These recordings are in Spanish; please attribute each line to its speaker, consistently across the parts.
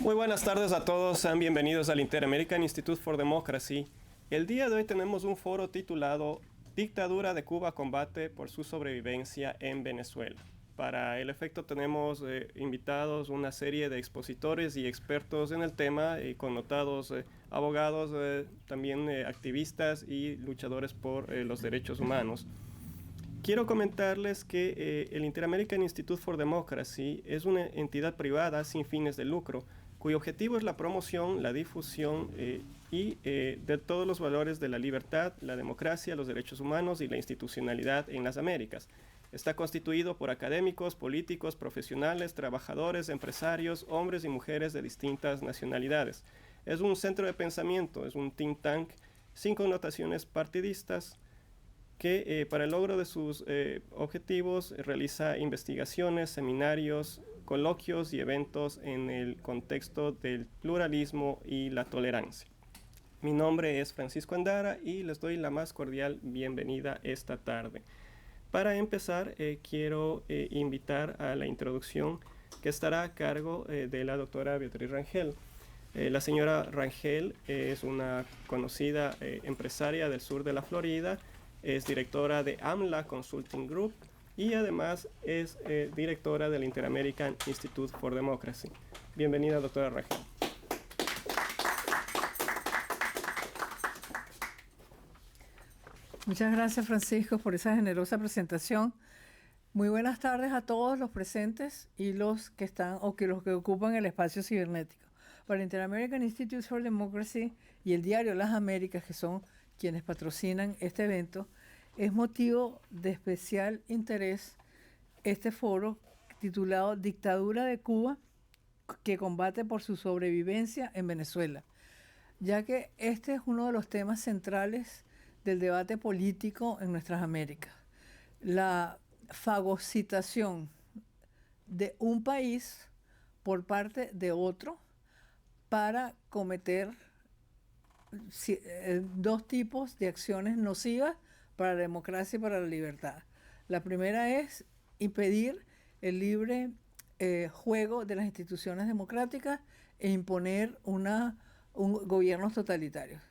Speaker 1: Muy buenas tardes a todos, sean bienvenidos al Inter-American Institute for Democracy. El día de hoy tenemos un foro titulado Dictadura de Cuba combate por su sobrevivencia en Venezuela. Para el efecto tenemos invitados una serie de expositores y expertos en el tema, connotados abogados, también activistas y luchadores por los derechos humanos. Quiero comentarles que el Inter-American Institute for Democracy es una entidad privada sin fines de lucro, cuyo objetivo es la promoción, la difusión de todos los valores de la libertad, la democracia, los derechos humanos y la institucionalidad en las Américas. Está constituido por académicos, políticos, profesionales, trabajadores, empresarios, hombres y mujeres de distintas nacionalidades. Es un centro de pensamiento, es un think tank sin connotaciones partidistas, que para el logro de sus objetivos realiza investigaciones, seminarios, coloquios y eventos en el contexto del pluralismo y la tolerancia. Mi nombre es Francisco Andara y les doy la más cordial bienvenida esta tarde. Para empezar, quiero invitar a la introducción que estará a cargo de la doctora Beatriz Rangel. La señora Rangel es una conocida empresaria del sur de la Florida. Es directora de AMLA Consulting Group y además es directora del Inter-American Institute for Democracy. Bienvenida, doctora Rangel.
Speaker 2: Muchas gracias, Francisco, por esa generosa presentación. Muy buenas tardes a todos los presentes y los que están los que ocupan el espacio cibernético. Para el Inter-American Institute for Democracy y el diario Las Américas, que son quienes patrocinan este evento, es motivo de especial interés este foro titulado Dictadura de Cuba que combate por su sobrevivencia en Venezuela, ya que este es uno de los temas centrales del debate político en nuestras Américas. La fagocitación de un país por parte de otro para cometer dos tipos de acciones nocivas para la democracia y para la libertad. La primera es impedir el libre juego de las instituciones democráticas e imponer gobiernos totalitarios.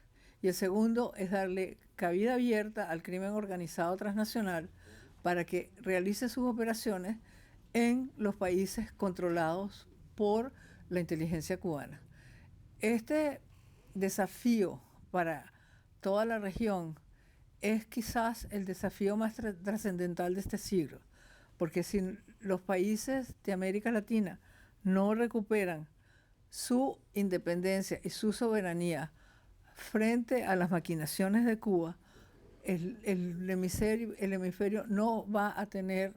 Speaker 2: Y el segundo es darle cabida abierta al crimen organizado transnacional para que realice sus operaciones en los países controlados por la inteligencia cubana. Este desafío para toda la región es quizás el desafío más trascendental de este siglo, porque si los países de América Latina no recuperan su independencia y su soberanía frente a las maquinaciones de Cuba, el hemisferio no va a tener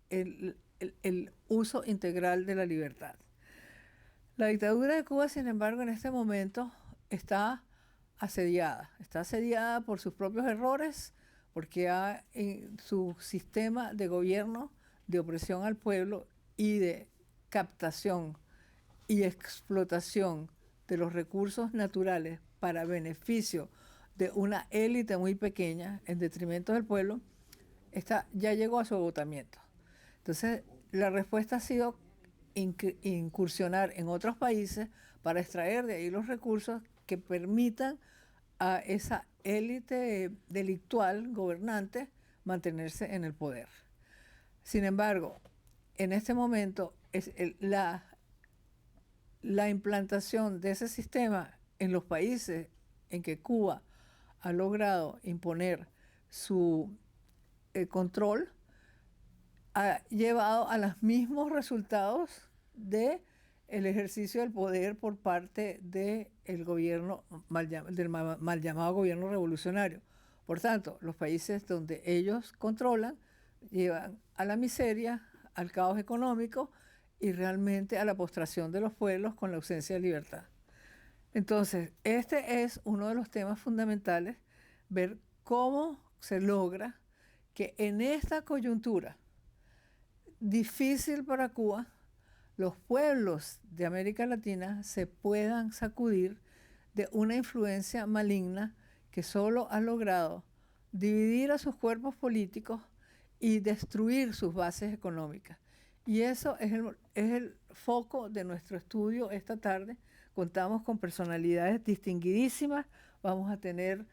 Speaker 2: el uso integral de la libertad. La dictadura de Cuba, sin embargo, en este momento está asediada por sus propios errores, porque en su sistema de gobierno, de opresión al pueblo y de captación y explotación de los recursos naturales para beneficio de una élite muy pequeña en detrimento del pueblo, ya llegó a su agotamiento. Entonces, la respuesta ha sido incursionar en otros países para extraer de ahí los recursos que permitan a esa élite delictual gobernante mantenerse en el poder. Sin embargo, en este momento la implantación de ese sistema en los países en que Cuba ha logrado imponer su control ha llevado a los mismos resultados del ejercicio del poder por parte del gobierno del mal llamado gobierno revolucionario. Por tanto, los países donde ellos controlan llevan a la miseria, al caos económico y realmente a la postración de los pueblos con la ausencia de libertad. Entonces, este es uno de los temas fundamentales, ver cómo se logra que en esta coyuntura difícil para Cuba, los pueblos de América Latina se puedan sacudir de una influencia maligna que solo ha logrado dividir a sus cuerpos políticos y destruir sus bases económicas. Y eso es el foco de nuestro estudio esta tarde. Contamos con personalidades distinguidísimas. Vamos a tener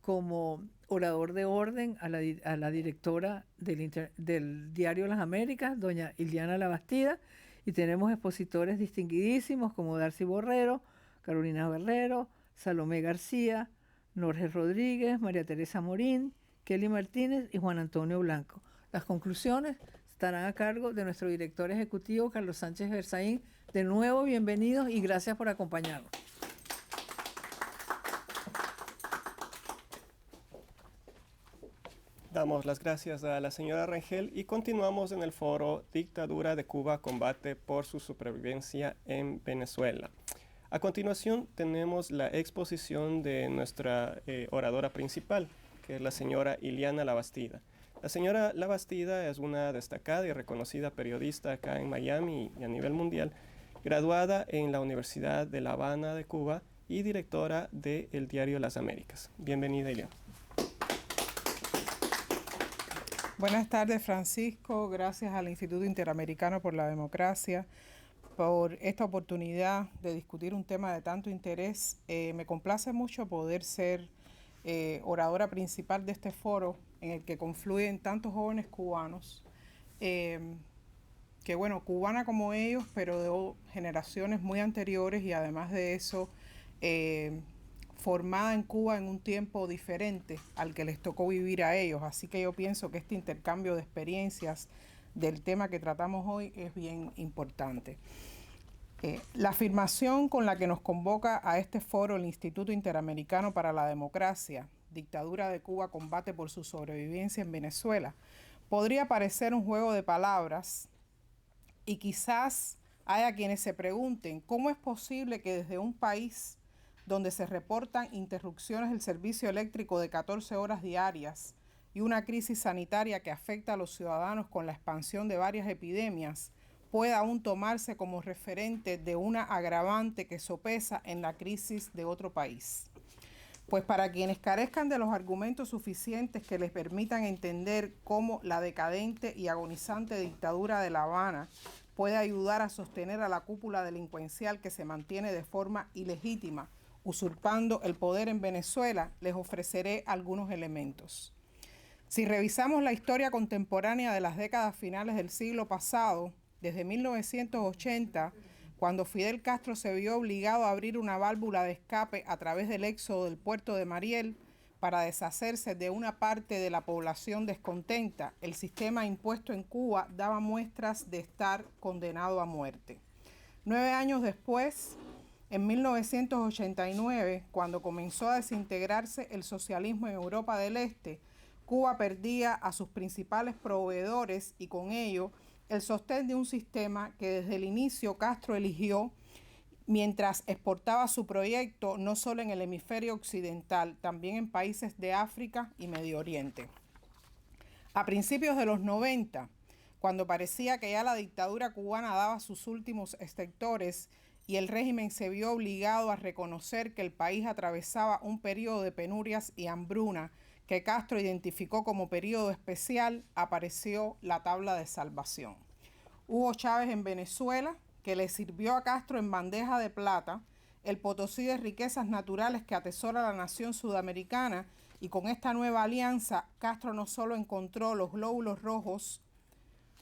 Speaker 2: como orador de orden a la directora del Diario Las Américas, doña Iliana Labastida, y tenemos expositores distinguidísimos como Darcy Borrero, Carolina Berrero, Salomé García, Norges Rodríguez, María Teresa Morín, Kelly Martínez y Juan Antonio Blanco. Las conclusiones estarán a cargo de nuestro director ejecutivo, Carlos Sánchez Berzaín. De nuevo, bienvenidos y gracias por acompañarnos.
Speaker 1: Damos las gracias a la señora Rangel y continuamos en el foro Dictadura de Cuba, combate por su supervivencia en Venezuela. A continuación tenemos la exposición de nuestra oradora principal, que es la señora Iliana Labastida. La señora Labastida es una destacada y reconocida periodista acá en Miami y a nivel mundial, graduada en la Universidad de La Habana de Cuba y directora del diario Las Américas. Bienvenida, Iliana.
Speaker 3: Buenas tardes, Francisco. Gracias al Instituto Interamericano por la Democracia por esta oportunidad de discutir un tema de tanto interés. Me complace mucho poder ser oradora principal de este foro en el que confluyen tantos jóvenes cubanos, que bueno, cubana como ellos, pero de generaciones muy anteriores y además de eso, formada en Cuba en un tiempo diferente al que les tocó vivir a ellos. Así que yo pienso que este intercambio de experiencias del tema que tratamos hoy es bien importante. La afirmación con la que nos convoca a este foro el Instituto Interamericano para la Democracia, Dictadura de Cuba, combate por su sobrevivencia en Venezuela, podría parecer un juego de palabras y quizás haya quienes se pregunten cómo es posible que desde un país donde se reportan interrupciones del servicio eléctrico de 14 horas diarias y una crisis sanitaria que afecta a los ciudadanos con la expansión de varias epidemias, pueda aún tomarse como referente de una agravante que sopesa en la crisis de otro país. Pues para quienes carezcan de los argumentos suficientes que les permitan entender cómo la decadente y agonizante dictadura de La Habana puede ayudar a sostener a la cúpula delincuencial que se mantiene de forma ilegítima, usurpando el poder en Venezuela, les ofreceré algunos elementos. Si revisamos la historia contemporánea de las décadas finales del siglo pasado, desde 1980, cuando Fidel Castro se vio obligado a abrir una válvula de escape a través del éxodo del puerto de Mariel para deshacerse de una parte de la población descontenta, el sistema impuesto en Cuba daba muestras de estar condenado a muerte. 9 años después, en 1989, cuando comenzó a desintegrarse el socialismo en Europa del Este, Cuba perdía a sus principales proveedores y con ello el sostén de un sistema que desde el inicio Castro eligió mientras exportaba su proyecto no solo en el hemisferio occidental, también en países de África y Medio Oriente. A principios de los 90, cuando parecía que ya la dictadura cubana daba sus últimos estertores y el régimen se vio obligado a reconocer que el país atravesaba un periodo de penurias y hambruna que Castro identificó como periodo especial, apareció la tabla de salvación. Hugo Chávez en Venezuela, que le sirvió a Castro en bandeja de plata el potosí de riquezas naturales que atesora la nación sudamericana, y con esta nueva alianza, Castro no solo encontró los glóbulos rojos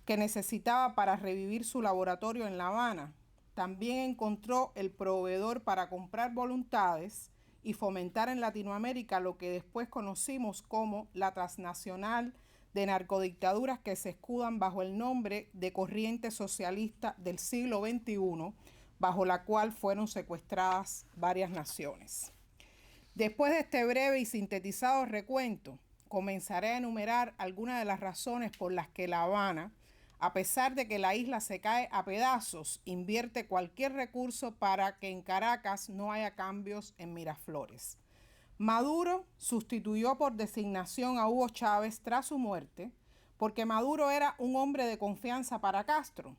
Speaker 3: que necesitaba para revivir su laboratorio en La Habana, también encontró el proveedor para comprar voluntades y fomentar en Latinoamérica lo que después conocimos como la transnacional de narcodictaduras que se escudan bajo el nombre de corriente socialista del siglo XXI, bajo la cual fueron secuestradas varias naciones. Después de este breve y sintetizado recuento, comenzaré a enumerar algunas de las razones por las que La Habana, a pesar de que la isla se cae a pedazos, invierte cualquier recurso para que en Caracas no haya cambios en Miraflores. Maduro sustituyó por designación a Hugo Chávez tras su muerte, porque Maduro era un hombre de confianza para Castro.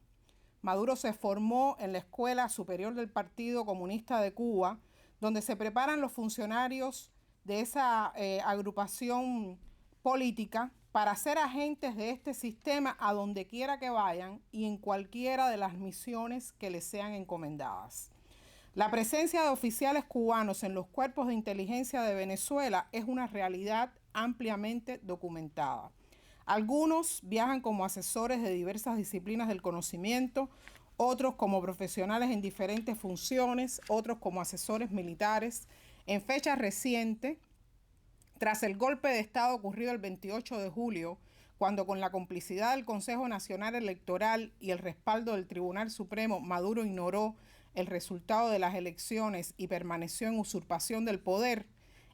Speaker 3: Maduro se formó en la Escuela Superior del Partido Comunista de Cuba, donde se preparan los funcionarios de esa agrupación política para ser agentes de este sistema a donde quiera que vayan y en cualquiera de las misiones que les sean encomendadas. La presencia de oficiales cubanos en los cuerpos de inteligencia de Venezuela es una realidad ampliamente documentada. Algunos viajan como asesores de diversas disciplinas del conocimiento, otros como profesionales en diferentes funciones, otros como asesores militares. En fecha reciente, tras el golpe de Estado ocurrido el 28 de julio, cuando con la complicidad del Consejo Nacional Electoral y el respaldo del Tribunal Supremo, Maduro ignoró el resultado de las elecciones y permaneció en usurpación del poder,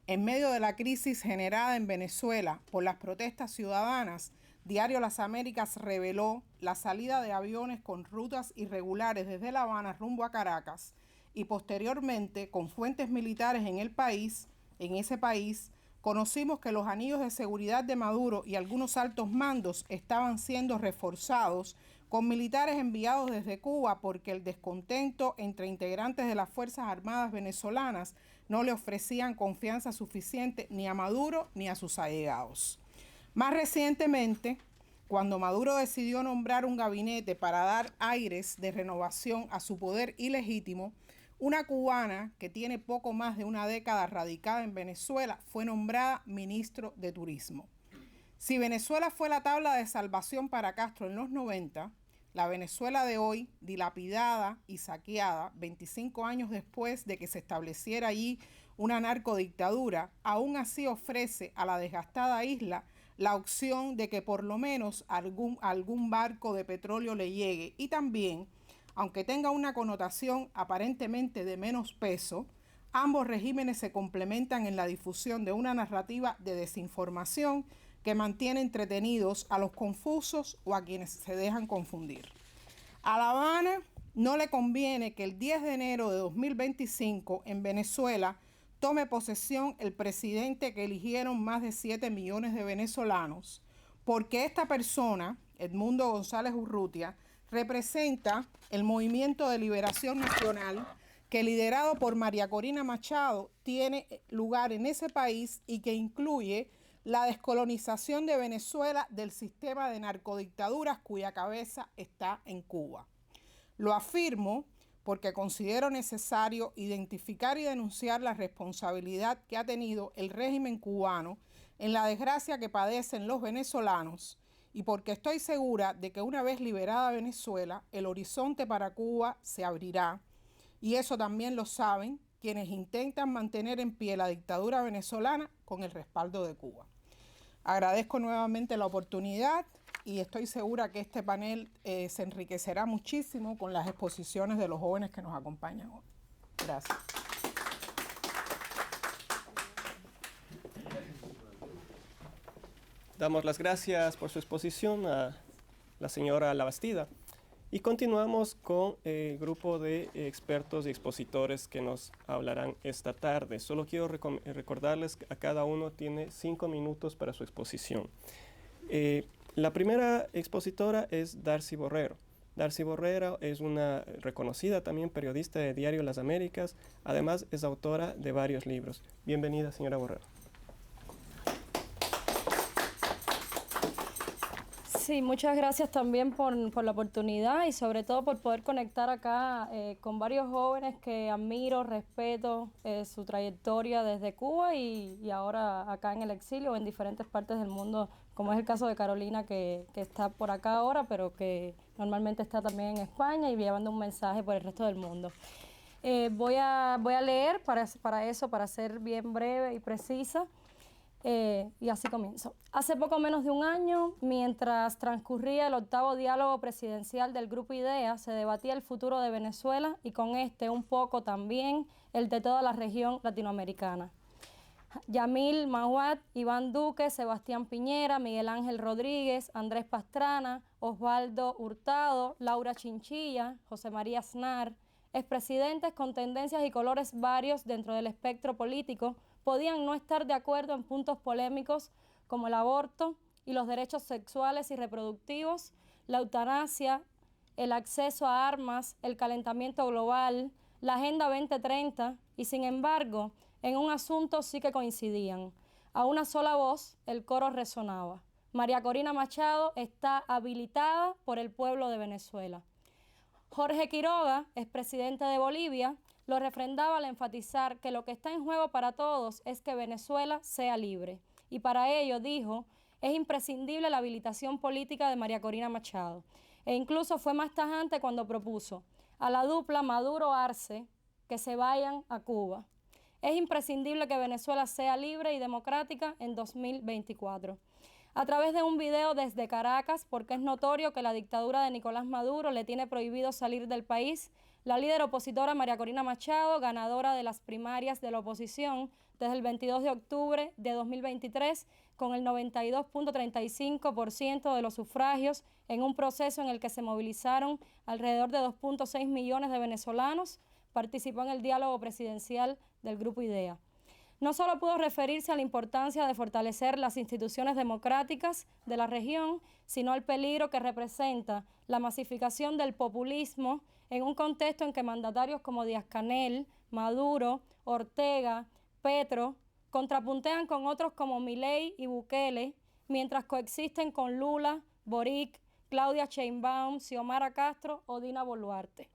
Speaker 3: en medio de la crisis generada en Venezuela por las protestas ciudadanas, Diario Las Américas reveló la salida de aviones con rutas irregulares desde La Habana rumbo a Caracas y posteriormente, con fuentes militares en ese país, conocimos que los anillos de seguridad de Maduro y algunos altos mandos estaban siendo reforzados con militares enviados desde Cuba porque el descontento entre integrantes de las Fuerzas Armadas venezolanas no le ofrecían confianza suficiente ni a Maduro ni a sus allegados. Más recientemente, cuando Maduro decidió nombrar un gabinete para dar aires de renovación a su poder ilegítimo, una cubana que tiene poco más de una década radicada en Venezuela fue nombrada ministro de Turismo. Si Venezuela fue la tabla de salvación para Castro en los 90, la Venezuela de hoy, dilapidada y saqueada 25 años después de que se estableciera allí una narcodictadura, aún así ofrece a la desgastada isla la opción de que por lo menos algún barco de petróleo le llegue y también, aunque tenga una connotación aparentemente de menos peso, ambos regímenes se complementan en la difusión de una narrativa de desinformación que mantiene entretenidos a los confusos o a quienes se dejan confundir. A La Habana no le conviene que el 10 de enero de 2025 en Venezuela tome posesión el presidente que eligieron más de 7 millones de venezolanos, porque esta persona, Edmundo González Urrutia, representa el Movimiento de Liberación Nacional que, liderado por María Corina Machado, tiene lugar en ese país y que incluye la descolonización de Venezuela del sistema de narcodictaduras cuya cabeza está en Cuba. Lo afirmo porque considero necesario identificar y denunciar la responsabilidad que ha tenido el régimen cubano en la desgracia que padecen los venezolanos y porque estoy segura de que una vez liberada Venezuela, el horizonte para Cuba se abrirá. Y eso también lo saben quienes intentan mantener en pie la dictadura venezolana con el respaldo de Cuba. Agradezco nuevamente la oportunidad y estoy segura que este panel se enriquecerá muchísimo con las exposiciones de los jóvenes que nos acompañan hoy. Gracias.
Speaker 1: Damos las gracias por su exposición a la señora Labastida y continuamos con el grupo de expertos y expositores que nos hablarán esta tarde. Solo quiero recordarles que a cada uno tiene 5 minutos para su exposición. La primera expositora es Darcy Borrero. Darcy Borrero es una reconocida también periodista de Diario Las Américas, además es autora de varios libros. Bienvenida, señora Borrero.
Speaker 4: Sí, muchas gracias también por la oportunidad y sobre todo por poder conectar acá con varios jóvenes que admiro, respeto su trayectoria desde Cuba y ahora acá en el exilio o en diferentes partes del mundo, como es el caso de Carolina que está por acá ahora, pero que normalmente está también en España y llevando un mensaje por el resto del mundo. Voy a leer para ser bien breve y precisa. Y así comienzo. Hace poco menos de un año, mientras transcurría el 8º diálogo presidencial del Grupo IDEA, se debatía el futuro de Venezuela y con este un poco también el de toda la región latinoamericana. Yamil Mahuad, Iván Duque, Sebastián Piñera, Miguel Ángel Rodríguez, Andrés Pastrana, Osvaldo Hurtado, Laura Chinchilla, José María Aznar, expresidentes con tendencias y colores varios dentro del espectro político, podían no estar de acuerdo en puntos polémicos como el aborto y los derechos sexuales y reproductivos, la eutanasia, el acceso a armas, el calentamiento global, la Agenda 2030 y, sin embargo, en un asunto sí que coincidían. A una sola voz el coro resonaba. María Corina Machado está habilitada por el pueblo de Venezuela. Jorge Quiroga, expresidente de Bolivia, lo refrendaba al enfatizar que lo que está en juego para todos es que Venezuela sea libre. Y para ello, dijo, es imprescindible la habilitación política de María Corina Machado. E incluso fue más tajante cuando propuso a la dupla Maduro-Arce que se vayan a Cuba. Es imprescindible que Venezuela sea libre y democrática en 2024. A través de un video desde Caracas, porque es notorio que la dictadura de Nicolás Maduro le tiene prohibido salir del país, la líder opositora María Corina Machado, ganadora de las primarias de la oposición desde el 22 de octubre de 2023, con el 92.35% de los sufragios en un proceso en el que se movilizaron alrededor de 2.6 millones de venezolanos, participó en el diálogo presidencial del Grupo IDEA. No solo pudo referirse a la importancia de fortalecer las instituciones democráticas de la región, sino al peligro que representa la masificación del populismo en un contexto en que mandatarios como Díaz-Canel, Maduro, Ortega, Petro, contrapuntean con otros como Milei y Bukele, mientras coexisten con Lula, Boric, Claudia Sheinbaum, Xiomara Castro o Dina Boluarte.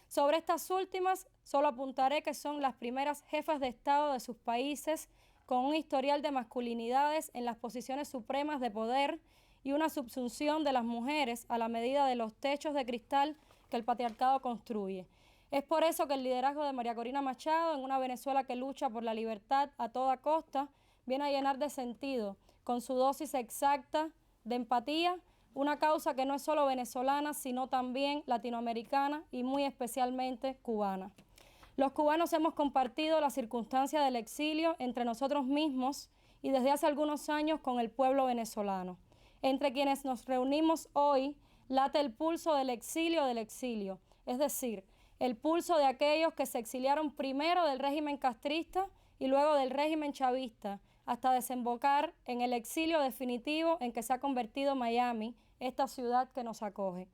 Speaker 4: Sobre estas últimas, solo apuntaré que son las primeras jefas de Estado de sus países con un historial de masculinidades en las posiciones supremas de poder y una subsunción de las mujeres a la medida de los techos de cristal que el patriarcado construye. Es por eso que el liderazgo de María Corina Machado en una Venezuela que lucha por la libertad a toda costa viene a llenar de sentido, con su dosis exacta de empatía, una causa que no es solo venezolana, sino también latinoamericana y muy especialmente cubana. Los cubanos hemos compartido la circunstancia del exilio entre nosotros mismos y desde hace algunos años con el pueblo venezolano. Entre quienes nos reunimos hoy late el pulso del exilio, es decir, el pulso de aquellos que se exiliaron primero del régimen castrista y luego del régimen chavista, hasta desembocar en el exilio definitivo en que se ha convertido Miami, esta ciudad que nos acoge.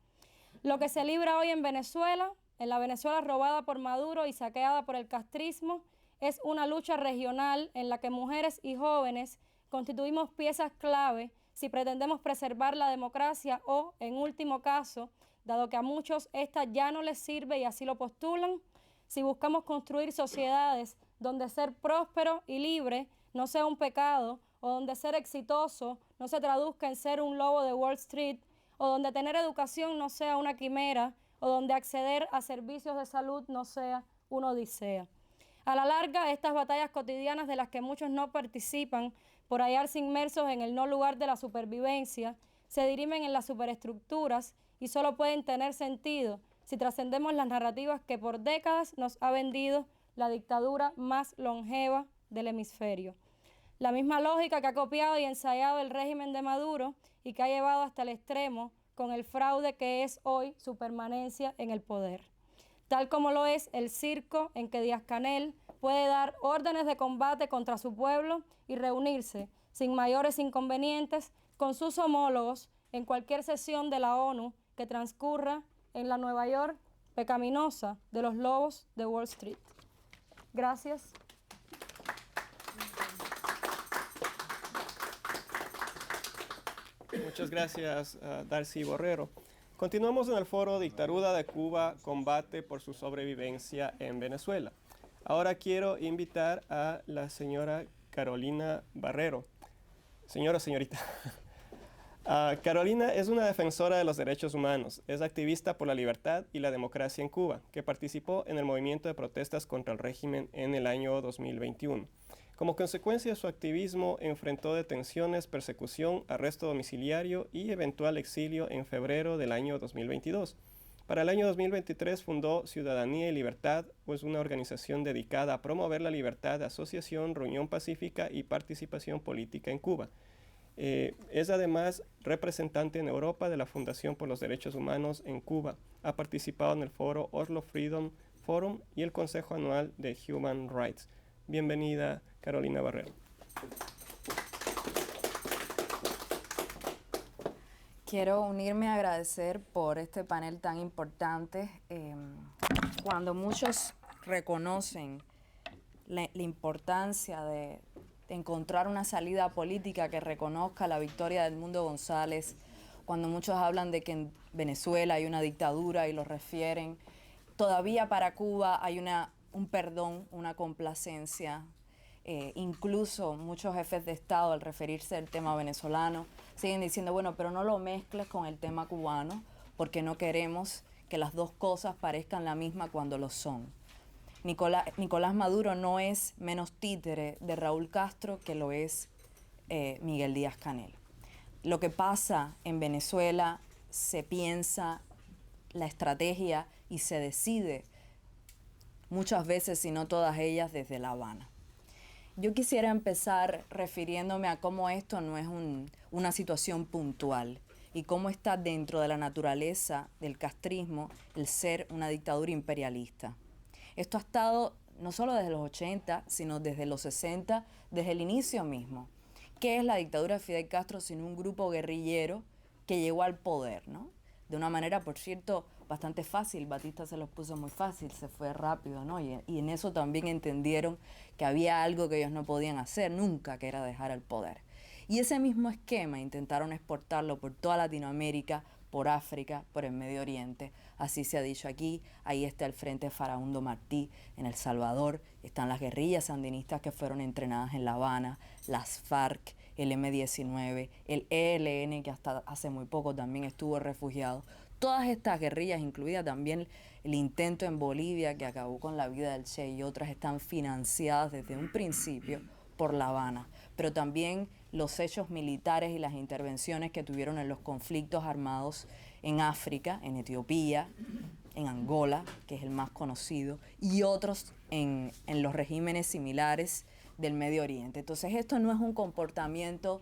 Speaker 4: Lo que se libra hoy en Venezuela, en la Venezuela robada por Maduro y saqueada por el castrismo, es una lucha regional en la que mujeres y jóvenes constituimos piezas clave si pretendemos preservar la democracia o, en último caso, dado que a muchos esta ya no les sirve y así lo postulan, si buscamos construir sociedades donde ser próspero y libre no sea un pecado, o donde ser exitoso no se traduzca en ser un lobo de Wall Street, o donde tener educación no sea una quimera, o donde acceder a servicios de salud no sea una odisea. A la larga, estas batallas cotidianas de las que muchos no participan por hallarse inmersos en el no lugar de la supervivencia, se dirimen en las superestructuras y solo pueden tener sentido si trascendemos las narrativas que por décadas nos ha vendido la dictadura más longeva del hemisferio. La misma lógica que ha copiado y ensayado el régimen de Maduro y que ha llevado hasta el extremo con el fraude que es hoy su permanencia en el poder. Tal como lo es el circo en que Díaz-Canel puede dar órdenes de combate contra su pueblo y reunirse sin mayores inconvenientes con sus homólogos en cualquier sesión de la ONU que transcurra en la Nueva York pecaminosa de los lobos de Wall Street. Gracias.
Speaker 1: Muchas gracias, Darcy Borrero. Continuamos en el foro Dictadura de Cuba, combate por su sobrevivencia en Venezuela. Ahora quiero invitar a la señora Carolina Barrero. Señorita. Carolina es una defensora de los derechos humanos, es activista por la libertad y la democracia en Cuba, que participó en el movimiento de protestas contra el régimen en el año 2021. Como consecuencia de su activismo, enfrentó detenciones, persecución, arresto domiciliario y eventual exilio en febrero del año 2022. Para el año 2023 fundó Ciudadanía y Libertad, pues una organización dedicada a promover la libertad de asociación, reunión pacífica y participación política en Cuba. Es además representante en Europa de la Fundación por los Derechos Humanos en Cuba. Ha participado en el foro Oslo Freedom Forum y el Consejo Anual de Human Rights. Bienvenida, Carolina Barrero.
Speaker 5: Quiero unirme a agradecer por este panel tan importante. Cuando muchos reconocen la importancia de encontrar una salida política que reconozca la victoria del Mundo González, cuando muchos hablan de que en Venezuela hay una dictadura y lo refieren, todavía para Cuba hay un perdón, una complacencia. Incluso muchos jefes de Estado, al referirse al tema venezolano, siguen diciendo, bueno, pero no lo mezcles con el tema cubano, porque no queremos que las dos cosas parezcan la misma cuando lo son. Nicolás Maduro no es menos títere de Raúl Castro que lo es Miguel Díaz-Canel. Lo que pasa en Venezuela se piensa la estrategia y se decide muchas veces, si no todas ellas, desde La Habana. Yo quisiera empezar refiriéndome a cómo esto no es una situación puntual y cómo está dentro de la naturaleza del castrismo el ser una dictadura imperialista. Esto ha estado no solo desde los 80, sino desde los 60, desde el inicio mismo. ¿Qué es la dictadura de Fidel Castro sino un grupo guerrillero que llegó al poder, ¿no? De una manera, por cierto, bastante fácil. Batista se los puso muy fácil, se fue rápido, ¿no? Y en eso también entendieron que había algo que ellos no podían hacer nunca, que era dejar el poder. Y ese mismo esquema intentaron exportarlo por toda Latinoamérica, por África, por el Medio Oriente. Así se ha dicho aquí. Ahí está el Frente Farabundo Martí en El Salvador. Están las guerrillas sandinistas que fueron entrenadas en La Habana, las FARC, el M-19, el ELN, que hasta hace muy poco también estuvo refugiado. Todas estas guerrillas, incluida también el intento en Bolivia que acabó con la vida del Che y otras, están financiadas desde un principio por La Habana. Pero también los hechos militares y las intervenciones que tuvieron en los conflictos armados en África, en Etiopía, en Angola, que es el más conocido, y otros en los regímenes similares del Medio Oriente. Entonces esto no es un comportamiento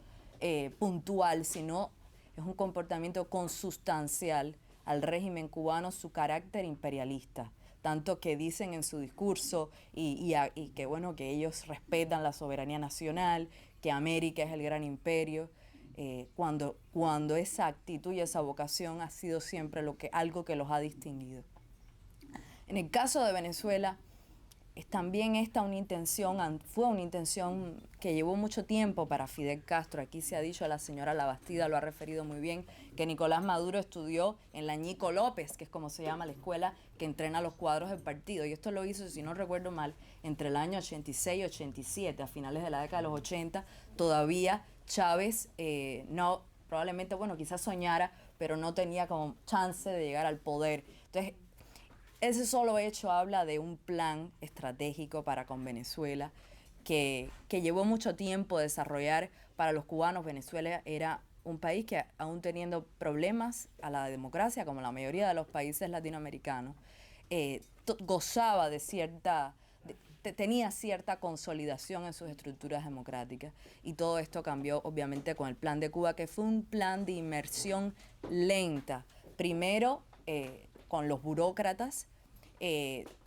Speaker 5: puntual, sino es un comportamiento consustancial al régimen cubano, su carácter imperialista, tanto que dicen en su discurso y que bueno, que ellos respetan la soberanía nacional, que América es el gran imperio, cuando esa actitud y esa vocación ha sido siempre algo que los ha distinguido. En el caso de Venezuela, también fue una intención que llevó mucho tiempo para Fidel Castro. Aquí se ha dicho, la señora Labastida lo ha referido muy bien, que Nicolás Maduro estudió en la Ñico López, que es como se llama la escuela que entrena los cuadros del partido. Y esto lo hizo, si no recuerdo mal, entre el año 86 y 87, a finales de la década de los 80. Todavía Chávez probablemente, bueno, quizás soñara, pero no tenía como chance de llegar al poder. Entonces, ese solo hecho habla de un plan estratégico para con Venezuela que llevó mucho tiempo desarrollar. Para los cubanos, Venezuela era un país que, aún teniendo problemas a la democracia, como la mayoría de los países latinoamericanos, gozaba de tenía cierta consolidación en sus estructuras democráticas. Y todo esto cambió, obviamente, con el Plan de Cuba, que fue un plan de inmersión lenta. Primero, con los burócratas,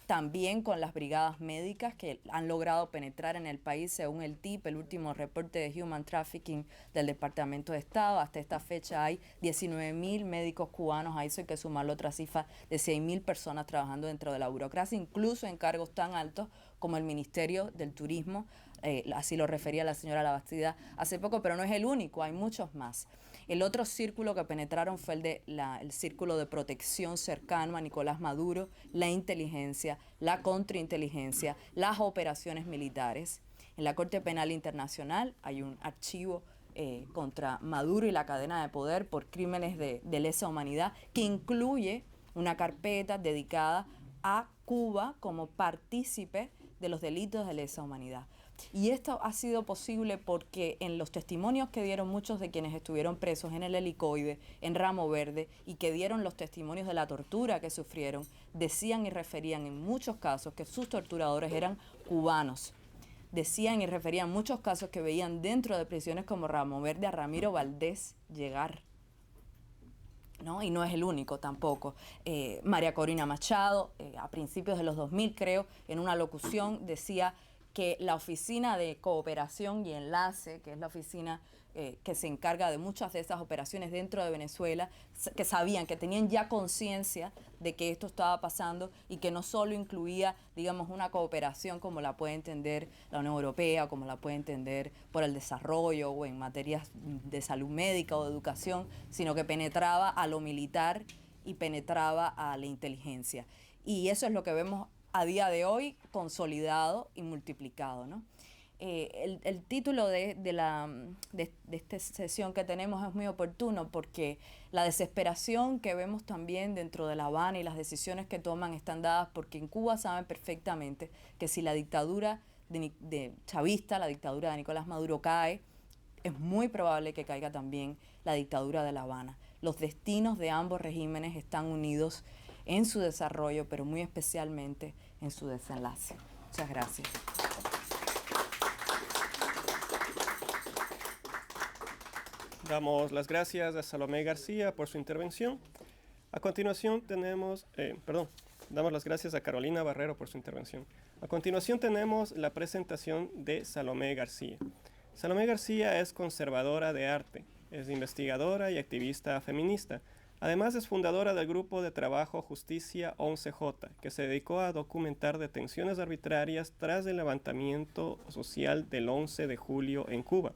Speaker 5: también con las brigadas médicas que han logrado penetrar en el país, según el TIP, el último reporte de Human Trafficking del Departamento de Estado. Hasta esta fecha hay 19.000 médicos cubanos, a eso hay que sumarle otra cifra de 100.000 personas trabajando dentro de la burocracia, incluso en cargos tan altos como el Ministerio del Turismo, así lo refería la señora Labastida hace poco, pero no es el único, hay muchos más. El otro círculo que penetraron fue el círculo de protección cercano a Nicolás Maduro, la inteligencia, la contrainteligencia, las operaciones militares. En la Corte Penal Internacional hay un archivo contra Maduro y la cadena de poder por crímenes de lesa humanidad, que incluye una carpeta dedicada a Cuba como partícipe de los delitos de lesa humanidad. Y esto ha sido posible porque en los testimonios que dieron muchos de quienes estuvieron presos en el Helicoide, en Ramo Verde, y que dieron los testimonios de la tortura que sufrieron, decían y referían en muchos casos que sus torturadores eran cubanos. Decían y referían muchos casos que veían dentro de prisiones como Ramo Verde a Ramiro Valdés llegar, ¿no? Y no es el único tampoco. María Corina Machado, a principios de los 2000 creo, en una locución decía que la Oficina de Cooperación y Enlace, que es la oficina que se encarga de muchas de esas operaciones dentro de Venezuela, que sabían, que tenían ya conciencia de que esto estaba pasando y que no solo incluía, digamos, una cooperación como la puede entender la Unión Europea, como la puede entender por el desarrollo o en materias de salud médica o de educación, sino que penetraba a lo militar y penetraba a la inteligencia. Y eso es lo que vemos a día de hoy consolidado y multiplicado, ¿no? El título de esta sesión que tenemos es muy oportuno porque la desesperación que vemos también dentro de La Habana y las decisiones que toman están dadas porque en Cuba saben perfectamente que si la dictadura chavista, la dictadura de Nicolás Maduro cae, es muy probable que caiga también la dictadura de La Habana. Los destinos de ambos regímenes están unidos en su desarrollo, pero muy especialmente en su desenlace. Muchas gracias.
Speaker 1: Damos las gracias a Salomé García por su intervención. A continuación damos las gracias a Carolina Barrero por su intervención. A continuación tenemos la presentación de Salomé García. Salomé García es conservadora de arte, es investigadora y activista feminista. Además es fundadora del grupo de trabajo Justicia 11J, que se dedicó a documentar detenciones arbitrarias tras el levantamiento social del 11 de julio en Cuba,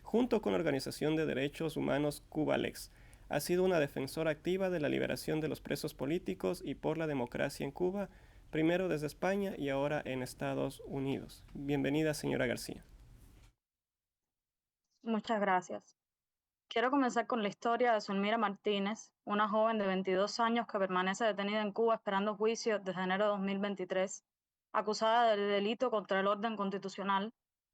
Speaker 1: junto con la Organización de Derechos Humanos Cubalex. Ha sido una defensora activa de la liberación de los presos políticos y por la democracia en Cuba, primero desde España y ahora en Estados Unidos. Bienvenida, señora García.
Speaker 6: Muchas gracias. Quiero comenzar con la historia de Zulmira Martínez, una joven de 22 años que permanece detenida en Cuba esperando juicio desde enero de 2023, acusada del delito contra el orden constitucional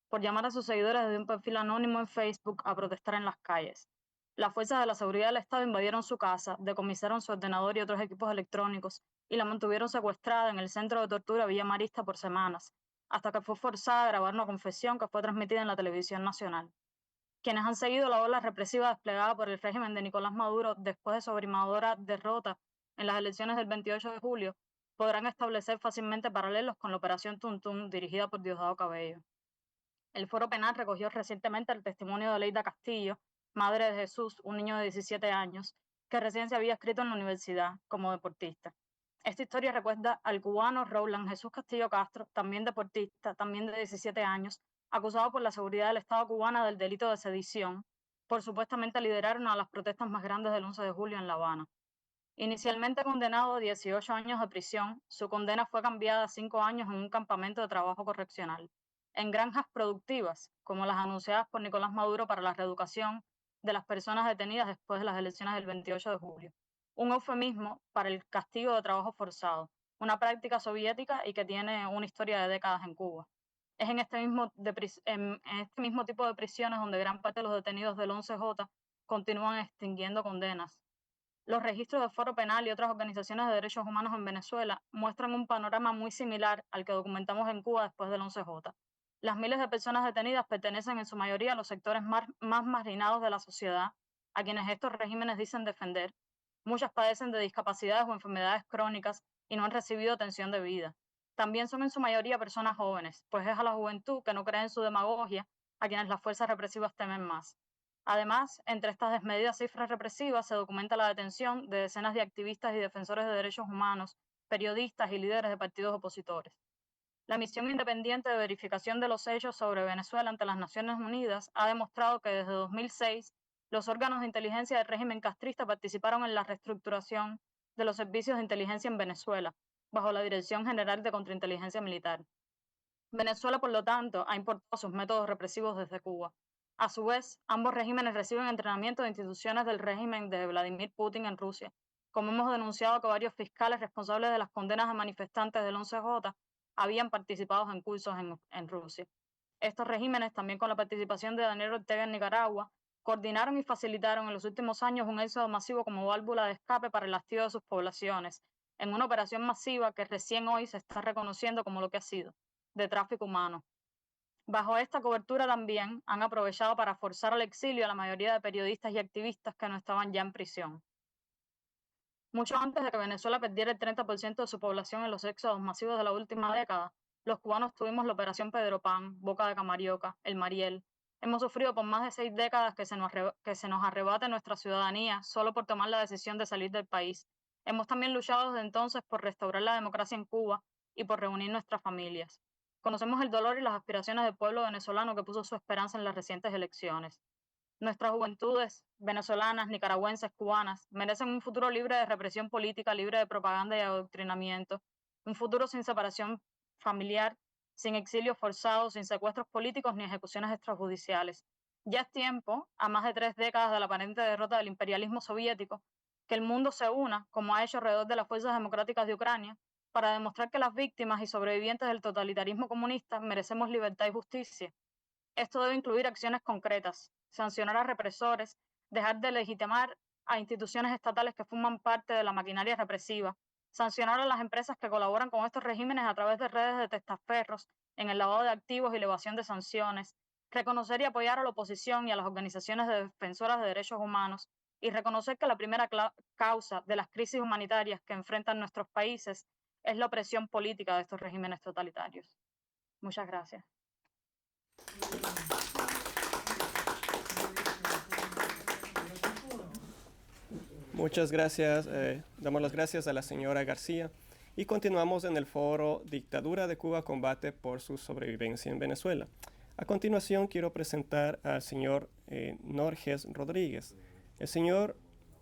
Speaker 6: por llamar a sus seguidores desde un perfil anónimo en Facebook a protestar en las calles. Las fuerzas de la seguridad del Estado invadieron su casa, decomisaron su ordenador y otros equipos electrónicos y la mantuvieron secuestrada en el centro de tortura Villa Marista por semanas, hasta que fue forzada a grabar una confesión que fue transmitida en la televisión nacional. Quienes han seguido la ola represiva desplegada por el régimen de Nicolás Maduro después de su abrumadora derrota en las elecciones del 28 de julio podrán establecer fácilmente paralelos con la Operación Tuntún dirigida por Diosdado Cabello. El Foro Penal recogió recientemente el testimonio de Leida Castillo, madre de Jesús, un niño de 17 años, que recién se había inscrito en la universidad como deportista. Esta historia recuerda al cubano Roland Jesús Castillo Castro, también deportista, también de 17 años, acusado por la seguridad del Estado cubana del delito de sedición, por supuestamente liderar una de las protestas más grandes del 11 de julio en La Habana. Inicialmente condenado a 18 años de prisión, su condena fue cambiada a 5 años en un campamento de trabajo correccional, en granjas productivas, como las anunciadas por Nicolás Maduro para la reeducación de las personas detenidas después de las elecciones del 28 de julio. Un eufemismo para el castigo de trabajo forzado, una práctica soviética y que tiene una historia de décadas en Cuba. Es en este mismo tipo de prisiones donde gran parte de los detenidos del 11J continúan extinguiendo condenas. Los registros del Foro Penal y otras organizaciones de derechos humanos en Venezuela muestran un panorama muy similar al que documentamos en Cuba después del 11J. Las miles de personas detenidas pertenecen en su mayoría a los sectores más marginados de la sociedad, a quienes estos regímenes dicen defender. Muchas padecen de discapacidades o enfermedades crónicas y no han recibido atención debida. También son en su mayoría personas jóvenes, pues es a la juventud que no cree en su demagogia a quienes las fuerzas represivas temen más. Además, entre estas desmedidas cifras represivas se documenta la detención de decenas de activistas y defensores de derechos humanos, periodistas y líderes de partidos opositores. La misión independiente de verificación de los hechos sobre Venezuela ante las Naciones Unidas ha demostrado que desde 2006 los órganos de inteligencia del régimen castrista participaron en la reestructuración de los servicios de inteligencia en Venezuela, bajo la Dirección General de Contrainteligencia Militar. Venezuela, por lo tanto, ha importado sus métodos represivos desde Cuba. A su vez, ambos regímenes reciben entrenamiento de instituciones del régimen de Vladimir Putin en Rusia, como hemos denunciado que varios fiscales responsables de las condenas de manifestantes del 11J habían participado en cursos en Rusia. Estos regímenes, también con la participación de Daniel Ortega en Nicaragua, coordinaron y facilitaron en los últimos años un éxodo masivo como válvula de escape para el hastío de sus poblaciones, en una operación masiva que recién hoy se está reconociendo como lo que ha sido, de tráfico humano. Bajo esta cobertura también han aprovechado para forzar al exilio a la mayoría de periodistas y activistas que no estaban ya en prisión. Mucho antes de que Venezuela perdiera el 30% de su población en los éxodos masivos de la última década, Los cubanos tuvimos la Operación Pedro Pan, Boca de Camarioca, el Mariel. Hemos sufrido por más de 6 décadas que se nos arrebate nuestra ciudadanía solo por tomar la decisión de salir del país. Hemos también luchado desde entonces por restaurar la democracia en Cuba y por reunir nuestras familias. Conocemos el dolor y las aspiraciones del pueblo venezolano que puso su esperanza en las recientes elecciones. Nuestras juventudes venezolanas, nicaragüenses, cubanas, merecen un futuro libre de represión política, libre de propaganda y adoctrinamiento, un futuro sin separación familiar, sin exilios forzados, sin secuestros políticos ni ejecuciones extrajudiciales. Ya es tiempo, a más de 3 décadas de la aparente derrota del imperialismo soviético, que el mundo se una, como ha hecho alrededor de las fuerzas democráticas de Ucrania, para demostrar que las víctimas y sobrevivientes del totalitarismo comunista merecemos libertad y justicia. Esto debe incluir acciones concretas, sancionar a represores, dejar de legitimar a instituciones estatales que forman parte de la maquinaria represiva, sancionar a las empresas que colaboran con estos regímenes a través de redes de testaferros en el lavado de activos y elevación de sanciones, reconocer y apoyar a la oposición y a las organizaciones de defensoras de derechos humanos y reconocer que la primera causa de las crisis humanitarias que enfrentan nuestros países es la opresión política de estos regímenes totalitarios. Muchas gracias.
Speaker 1: Muchas gracias. Damos las gracias a la señora García y continuamos en el foro Dictadura de Cuba combate por su sobrevivencia en Venezuela. A continuación quiero presentar al señor Norges Rodríguez. El señor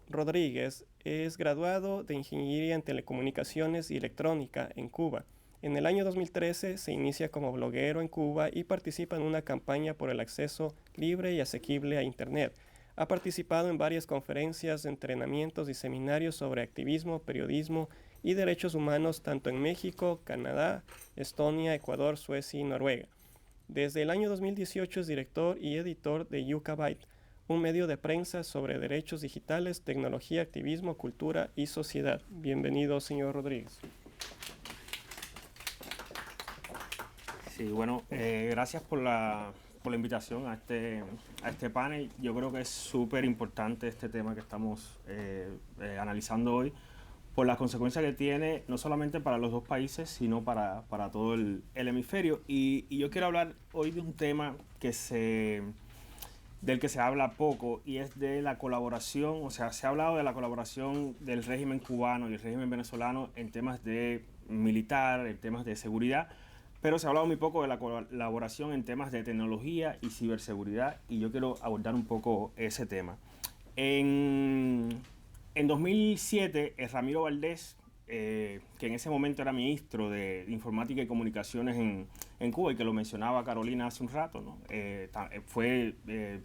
Speaker 1: Rodríguez es graduado de Ingeniería en Telecomunicaciones y Electrónica en Cuba. En el año 2013 se inicia como bloguero en Cuba y participa en una campaña por el acceso libre y asequible a Internet. Ha participado en varias conferencias, entrenamientos y seminarios sobre activismo, periodismo y derechos humanos tanto en México, Canadá, Estonia, Ecuador, Suecia y Noruega. Desde el año 2018 es director y editor de Yucabyte, un medio de prensa sobre derechos digitales, tecnología, activismo, cultura y sociedad. Bienvenido, señor Rodríguez.
Speaker 7: Sí, bueno, gracias por la invitación a este panel. Yo creo que es súper importante este tema que estamos analizando hoy, por las consecuencias que tiene, no solamente para los dos países, sino para todo el hemisferio. Y yo quiero hablar hoy de un tema del que se habla poco, y es de la colaboración. O sea, se ha hablado de la colaboración del régimen cubano y el régimen venezolano en temas de militar, en temas de seguridad, pero se ha hablado muy poco de la colaboración en temas de tecnología y ciberseguridad, y yo quiero abordar un poco ese tema. En 2007, Ramiro Valdés, que en ese momento era ministro de Informática y Comunicaciones en Cuba, y que lo mencionaba Carolina hace un rato, ¿no? Fue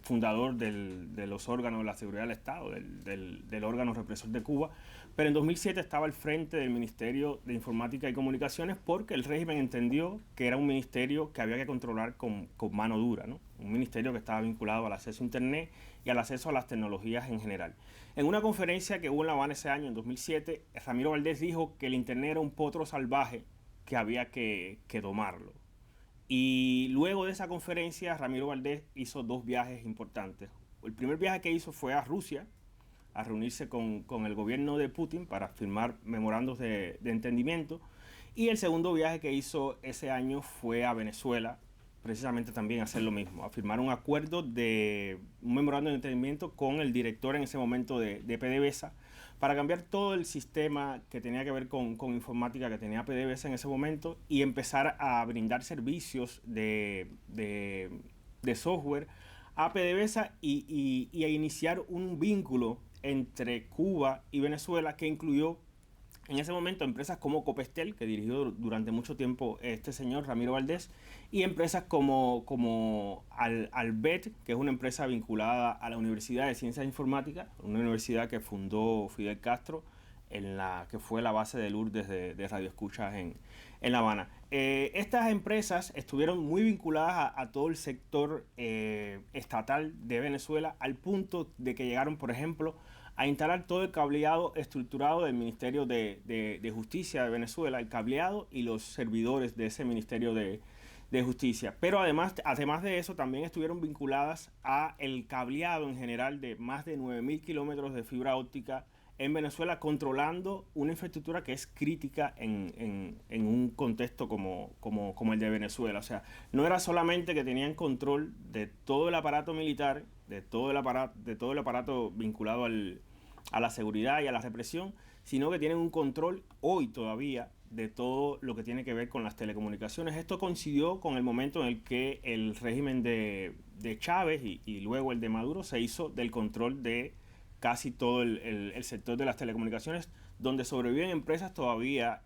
Speaker 7: fundador de los órganos de la seguridad del Estado, del órgano represor de Cuba, pero en 2007 estaba al frente del Ministerio de Informática y Comunicaciones porque el régimen entendió que era un ministerio que había que controlar con mano dura, ¿no? Un ministerio que estaba vinculado al acceso a Internet y al acceso a las tecnologías en general. En una conferencia que hubo en La Habana ese año, en 2007, Ramiro Valdés dijo que el Internet era un potro salvaje que había que domarlo. Y luego de esa conferencia, Ramiro Valdés hizo 2 viajes importantes. El primer viaje que hizo fue a Rusia, a reunirse con el gobierno de Putin para firmar memorandos de entendimiento. Y el segundo viaje que hizo ese año fue a Venezuela, precisamente también a hacer lo mismo, a firmar un acuerdo un memorando de entendimiento con el director en ese momento de PDVSA, para cambiar todo el sistema que tenía que ver con informática que tenía PDVSA en ese momento, y empezar a brindar servicios de software a PDVSA y a iniciar un vínculo entre Cuba y Venezuela que incluyó en ese momento empresas como Copestel, que dirigió durante mucho tiempo este señor Ramiro Valdés, y empresas como Albet, que es una empresa vinculada a la Universidad de Ciencias Informáticas, una universidad que fundó Fidel Castro, que fue la base de Lourdes de Radio Escuchas en La Habana. Estas empresas estuvieron muy vinculadas a todo el sector estatal de Venezuela, al punto de que llegaron, por ejemplo, a instalar todo el cableado estructurado del Ministerio de Justicia de Venezuela, el cableado y los servidores de ese Ministerio de Justicia. Pero además de eso, también estuvieron vinculadas a el cableado en general de más de 9.000 kilómetros de fibra óptica en Venezuela, controlando una infraestructura que es crítica en un contexto como el de Venezuela. O sea, no era solamente que tenían control de todo el aparato militar, de todo el aparato vinculado a la seguridad y a la represión, sino que tienen un control hoy todavía de todo lo que tiene que ver con las telecomunicaciones. Esto coincidió con el momento en el que el régimen de Chávez y luego el de Maduro se hizo del control de casi todo el sector de las telecomunicaciones, donde sobreviven empresas todavía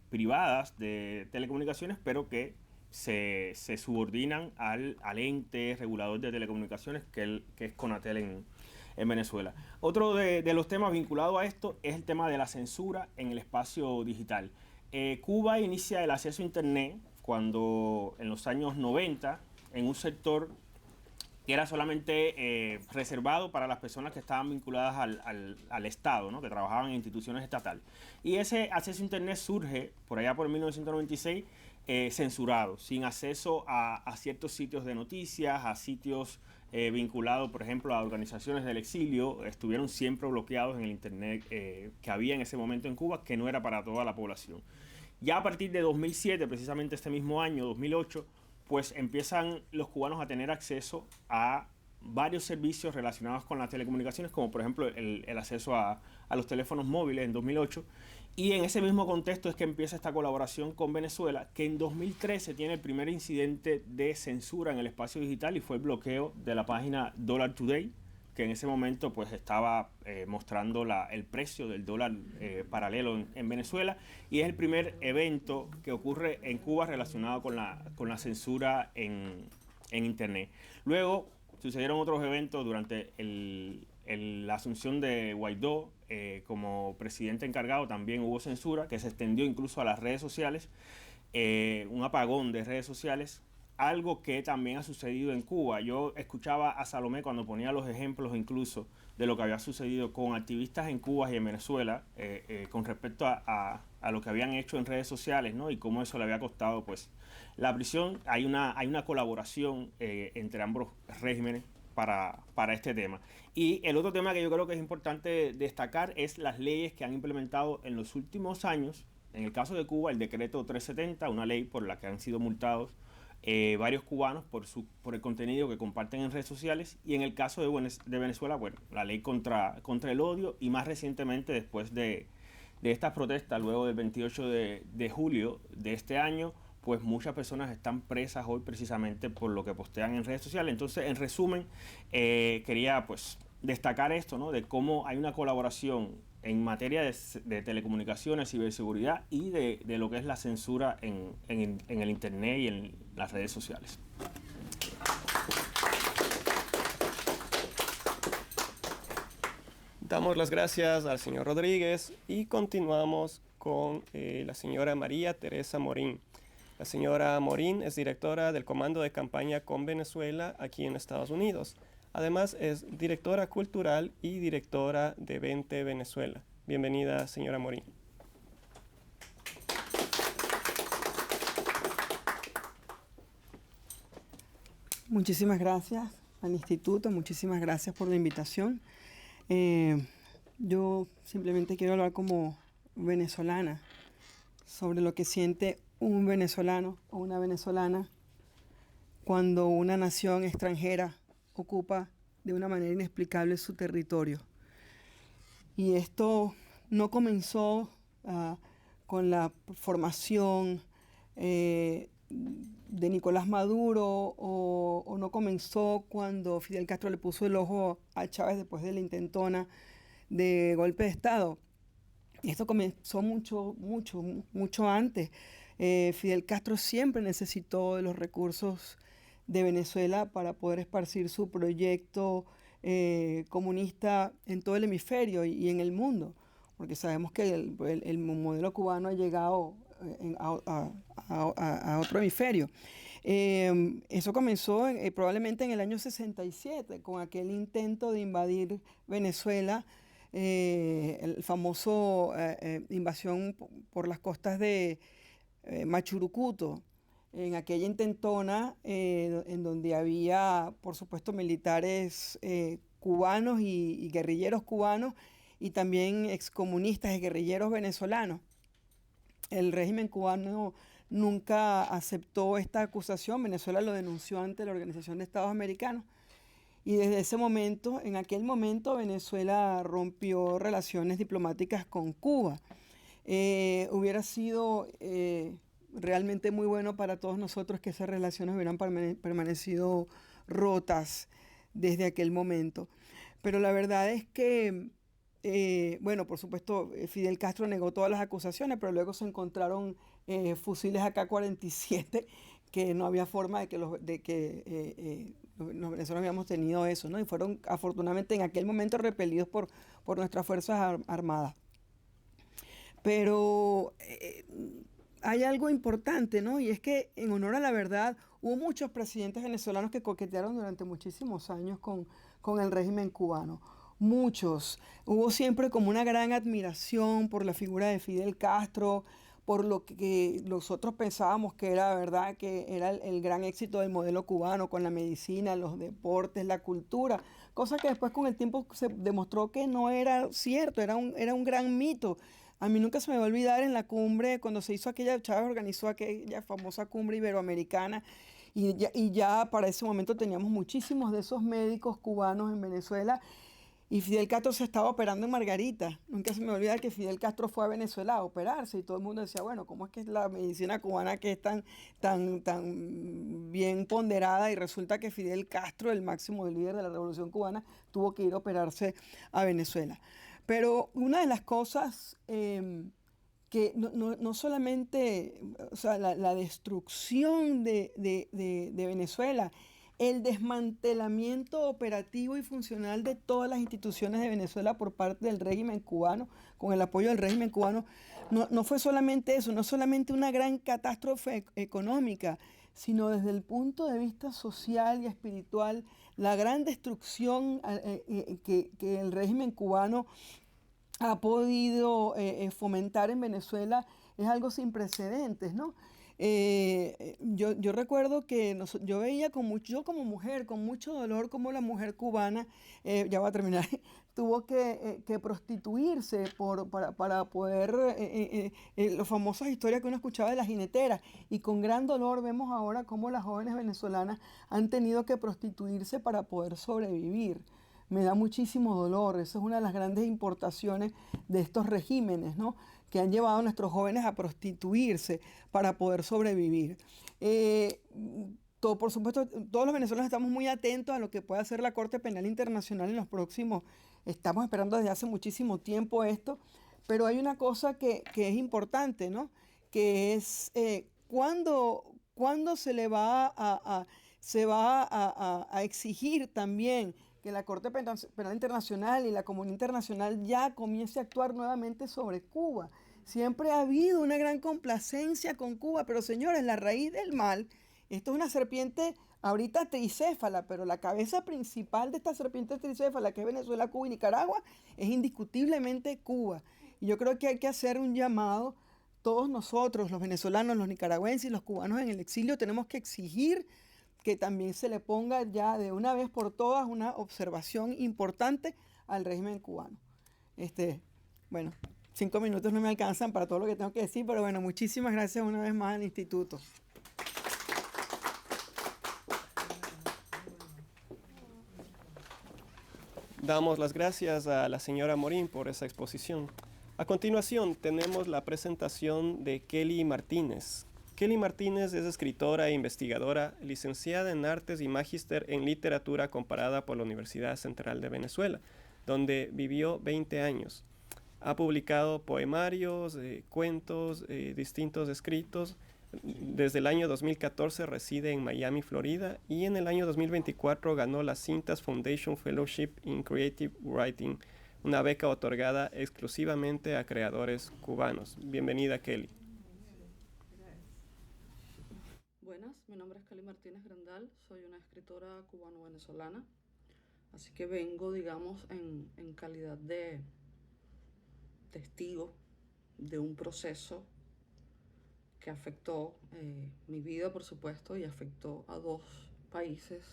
Speaker 7: privadas de telecomunicaciones, pero que se subordinan al ente regulador de telecomunicaciones, que es Conatel en Venezuela. Otro de los temas vinculados a esto es el tema de la censura en el espacio digital. Cuba inicia el acceso a Internet cuando en los años 90, en un sector que era solamente reservado para las personas que estaban vinculadas al Estado, ¿no? Que trabajaban en instituciones estatales. Y ese acceso a Internet surge por allá por 1996 censurado, sin acceso a ciertos sitios de noticias, a sitios vinculados, por ejemplo, a organizaciones del exilio. Estuvieron siempre bloqueados en el Internet que había en ese momento en Cuba, que no era para toda la población. Ya a partir de 2007, precisamente este mismo año, 2008, pues empiezan los cubanos a tener acceso a varios servicios relacionados con las telecomunicaciones, como por ejemplo el acceso a los teléfonos móviles en 2008. Y en ese mismo contexto es que empieza esta colaboración con Venezuela, que en 2013 tiene el primer incidente de censura en el espacio digital y fue el bloqueo de la página Dollar Today, que en ese momento pues estaba mostrando el precio del dólar paralelo en Venezuela, y es el primer evento que ocurre en Cuba relacionado con la censura en Internet. Luego sucedieron otros eventos durante la asunción de Guaidó como presidente encargado. También hubo censura que se extendió incluso a las redes sociales, un apagón de redes sociales, algo que también ha sucedido en Cuba. Yo escuchaba a Salomé cuando ponía los ejemplos incluso de lo que había sucedido con activistas en Cuba y en Venezuela con respecto a lo que habían hecho en redes sociales, ¿no? Y cómo eso le había costado pues la prisión. Hay una colaboración entre ambos regímenes para este tema. Y el otro tema que yo creo que es importante destacar es las leyes que han implementado en los últimos años. En el caso de Cuba, el decreto 370, una ley por la que han sido multados varios cubanos por el contenido que comparten en redes sociales, y en el caso de Venezuela, bueno, la ley contra el odio, y más recientemente después de estas protestas, luego del 28 de julio de este año, pues muchas personas están presas hoy precisamente por lo que postean en redes sociales. Entonces, en resumen, quería pues destacar esto, ¿no? De cómo hay una colaboración en materia de telecomunicaciones, ciberseguridad y de lo que es la censura en el Internet y en las redes sociales.
Speaker 1: Damos las gracias al señor Rodríguez y continuamos con la señora María Teresa Morín. La señora Morín es directora del Comando de Campaña con Venezuela aquí en Estados Unidos. Además es directora cultural y directora de Vente Venezuela. Bienvenida, señora Morín.
Speaker 8: Muchísimas gracias al instituto, muchísimas gracias por la invitación. Yo simplemente quiero hablar como venezolana sobre lo que siente un venezolano o una venezolana cuando una nación extranjera ocupa de una manera inexplicable su territorio. Y esto no comenzó con la formación de Nicolás Maduro o no comenzó cuando Fidel Castro le puso el ojo a Chávez después de la intentona de golpe de Estado. Esto comenzó mucho antes. Fidel Castro siempre necesitó de los recursos de Venezuela para poder esparcir su proyecto comunista en todo el hemisferio y en el mundo, porque sabemos que el modelo cubano ha llegado a otro hemisferio. Eso comenzó probablemente en el año 67, con aquel intento de invadir Venezuela, el famoso invasión por las costas de Machurucuto, en aquella intentona en donde había, por supuesto, militares cubanos y guerrilleros cubanos, y también excomunistas y guerrilleros venezolanos. El régimen cubano nunca aceptó esta acusación. Venezuela lo denunció ante la Organización de Estados Americanos. Y desde ese momento, en aquel momento, Venezuela rompió relaciones diplomáticas con Cuba. Hubiera sido realmente muy bueno para todos nosotros que esas relaciones hubieran permanecido rotas desde aquel momento. Pero la verdad es que, bueno, por supuesto, Fidel Castro negó todas las acusaciones, pero luego se encontraron fusiles AK-47 que no había forma de que los venezolanos habíamos tenido eso, ¿no? Y fueron afortunadamente en aquel momento repelidos por nuestras Fuerzas Armadas. Pero hay algo importante, ¿no? Y es que en honor a la verdad hubo muchos presidentes venezolanos que coquetearon durante muchísimos años con el régimen cubano. Muchos. Hubo siempre como una gran admiración por la figura de Fidel Castro, por lo que nosotros pensábamos que era verdad, que era el gran éxito del modelo cubano con la medicina, los deportes, la cultura, cosa que después con el tiempo se demostró que no era cierto, era un gran mito. A mí nunca se me va a olvidar en la cumbre, cuando se hizo aquella, Chávez organizó aquella famosa cumbre iberoamericana, y ya para ese momento teníamos muchísimos de esos médicos cubanos en Venezuela, y Fidel Castro se estaba operando en Margarita. Nunca se me va a olvidar que Fidel Castro fue a Venezuela a operarse, y todo el mundo decía, bueno, ¿cómo es que es la medicina cubana que es tan bien ponderada? Y resulta que Fidel Castro, el máximo líder de la Revolución Cubana, tuvo que ir a operarse a Venezuela. Pero una de las cosas que no solamente, o sea, la destrucción de Venezuela, el desmantelamiento operativo y funcional de todas las instituciones de Venezuela por parte del régimen cubano, con el apoyo del régimen cubano, no fue solamente eso, no solamente una gran catástrofe económica, sino desde el punto de vista social y espiritual, la gran destrucción que el régimen cubano ha podido fomentar en Venezuela es algo sin precedentes, ¿no? Yo recuerdo que yo veía yo como mujer, con mucho dolor, como la mujer cubana, ya voy a terminar, tuvo que prostituirse para poder, las famosas historias que uno escuchaba de las jineteras, y con gran dolor vemos ahora cómo las jóvenes venezolanas han tenido que prostituirse para poder sobrevivir. Me da muchísimo dolor. Esa es una de las grandes importaciones de estos regímenes, ¿no?, que han llevado a nuestros jóvenes a prostituirse para poder sobrevivir. Por supuesto, todos los venezolanos estamos muy atentos a lo que pueda hacer la Corte Penal Internacional en los próximos. Estamos esperando desde hace muchísimo tiempo esto, pero hay una cosa que es importante, ¿no?, que es cuándo se le va a exigir también que la Corte Penal Internacional y la comunidad internacional ya comience a actuar nuevamente sobre Cuba. Siempre ha habido una gran complacencia con Cuba, pero señores, la raíz del mal, esto es una serpiente ahorita tricéfala, pero la cabeza principal de esta serpiente tricéfala, que es Venezuela, Cuba y Nicaragua, es indiscutiblemente Cuba. Y yo creo que hay que hacer un llamado, todos nosotros, los venezolanos, los nicaragüenses y los cubanos en el exilio, tenemos que exigir que también se le ponga ya de una vez por todas una observación importante al régimen cubano. Bueno, 5 minutos no me alcanzan para todo lo que tengo que decir, pero bueno, muchísimas gracias una vez más al instituto.
Speaker 1: Damos las gracias a la señora Morín por esa exposición. A continuación tenemos la presentación de Kelly Martínez. Kelly Martínez es escritora e investigadora, licenciada en Artes y magíster en Literatura comparada por la Universidad Central de Venezuela, donde vivió 20 años. Ha publicado poemarios, cuentos, distintos escritos. Desde el año 2014 reside en Miami, Florida, y en el año 2024 ganó la Cintas Foundation Fellowship in Creative Writing, una beca otorgada exclusivamente a creadores cubanos. Bienvenida, Kelly.
Speaker 9: Buenas, mi nombre es Kelly Martínez Grandal, soy una escritora cubano-venezolana, así que vengo, digamos, en calidad de testigo de un proceso que afectó mi vida, por supuesto, y afectó a 2 países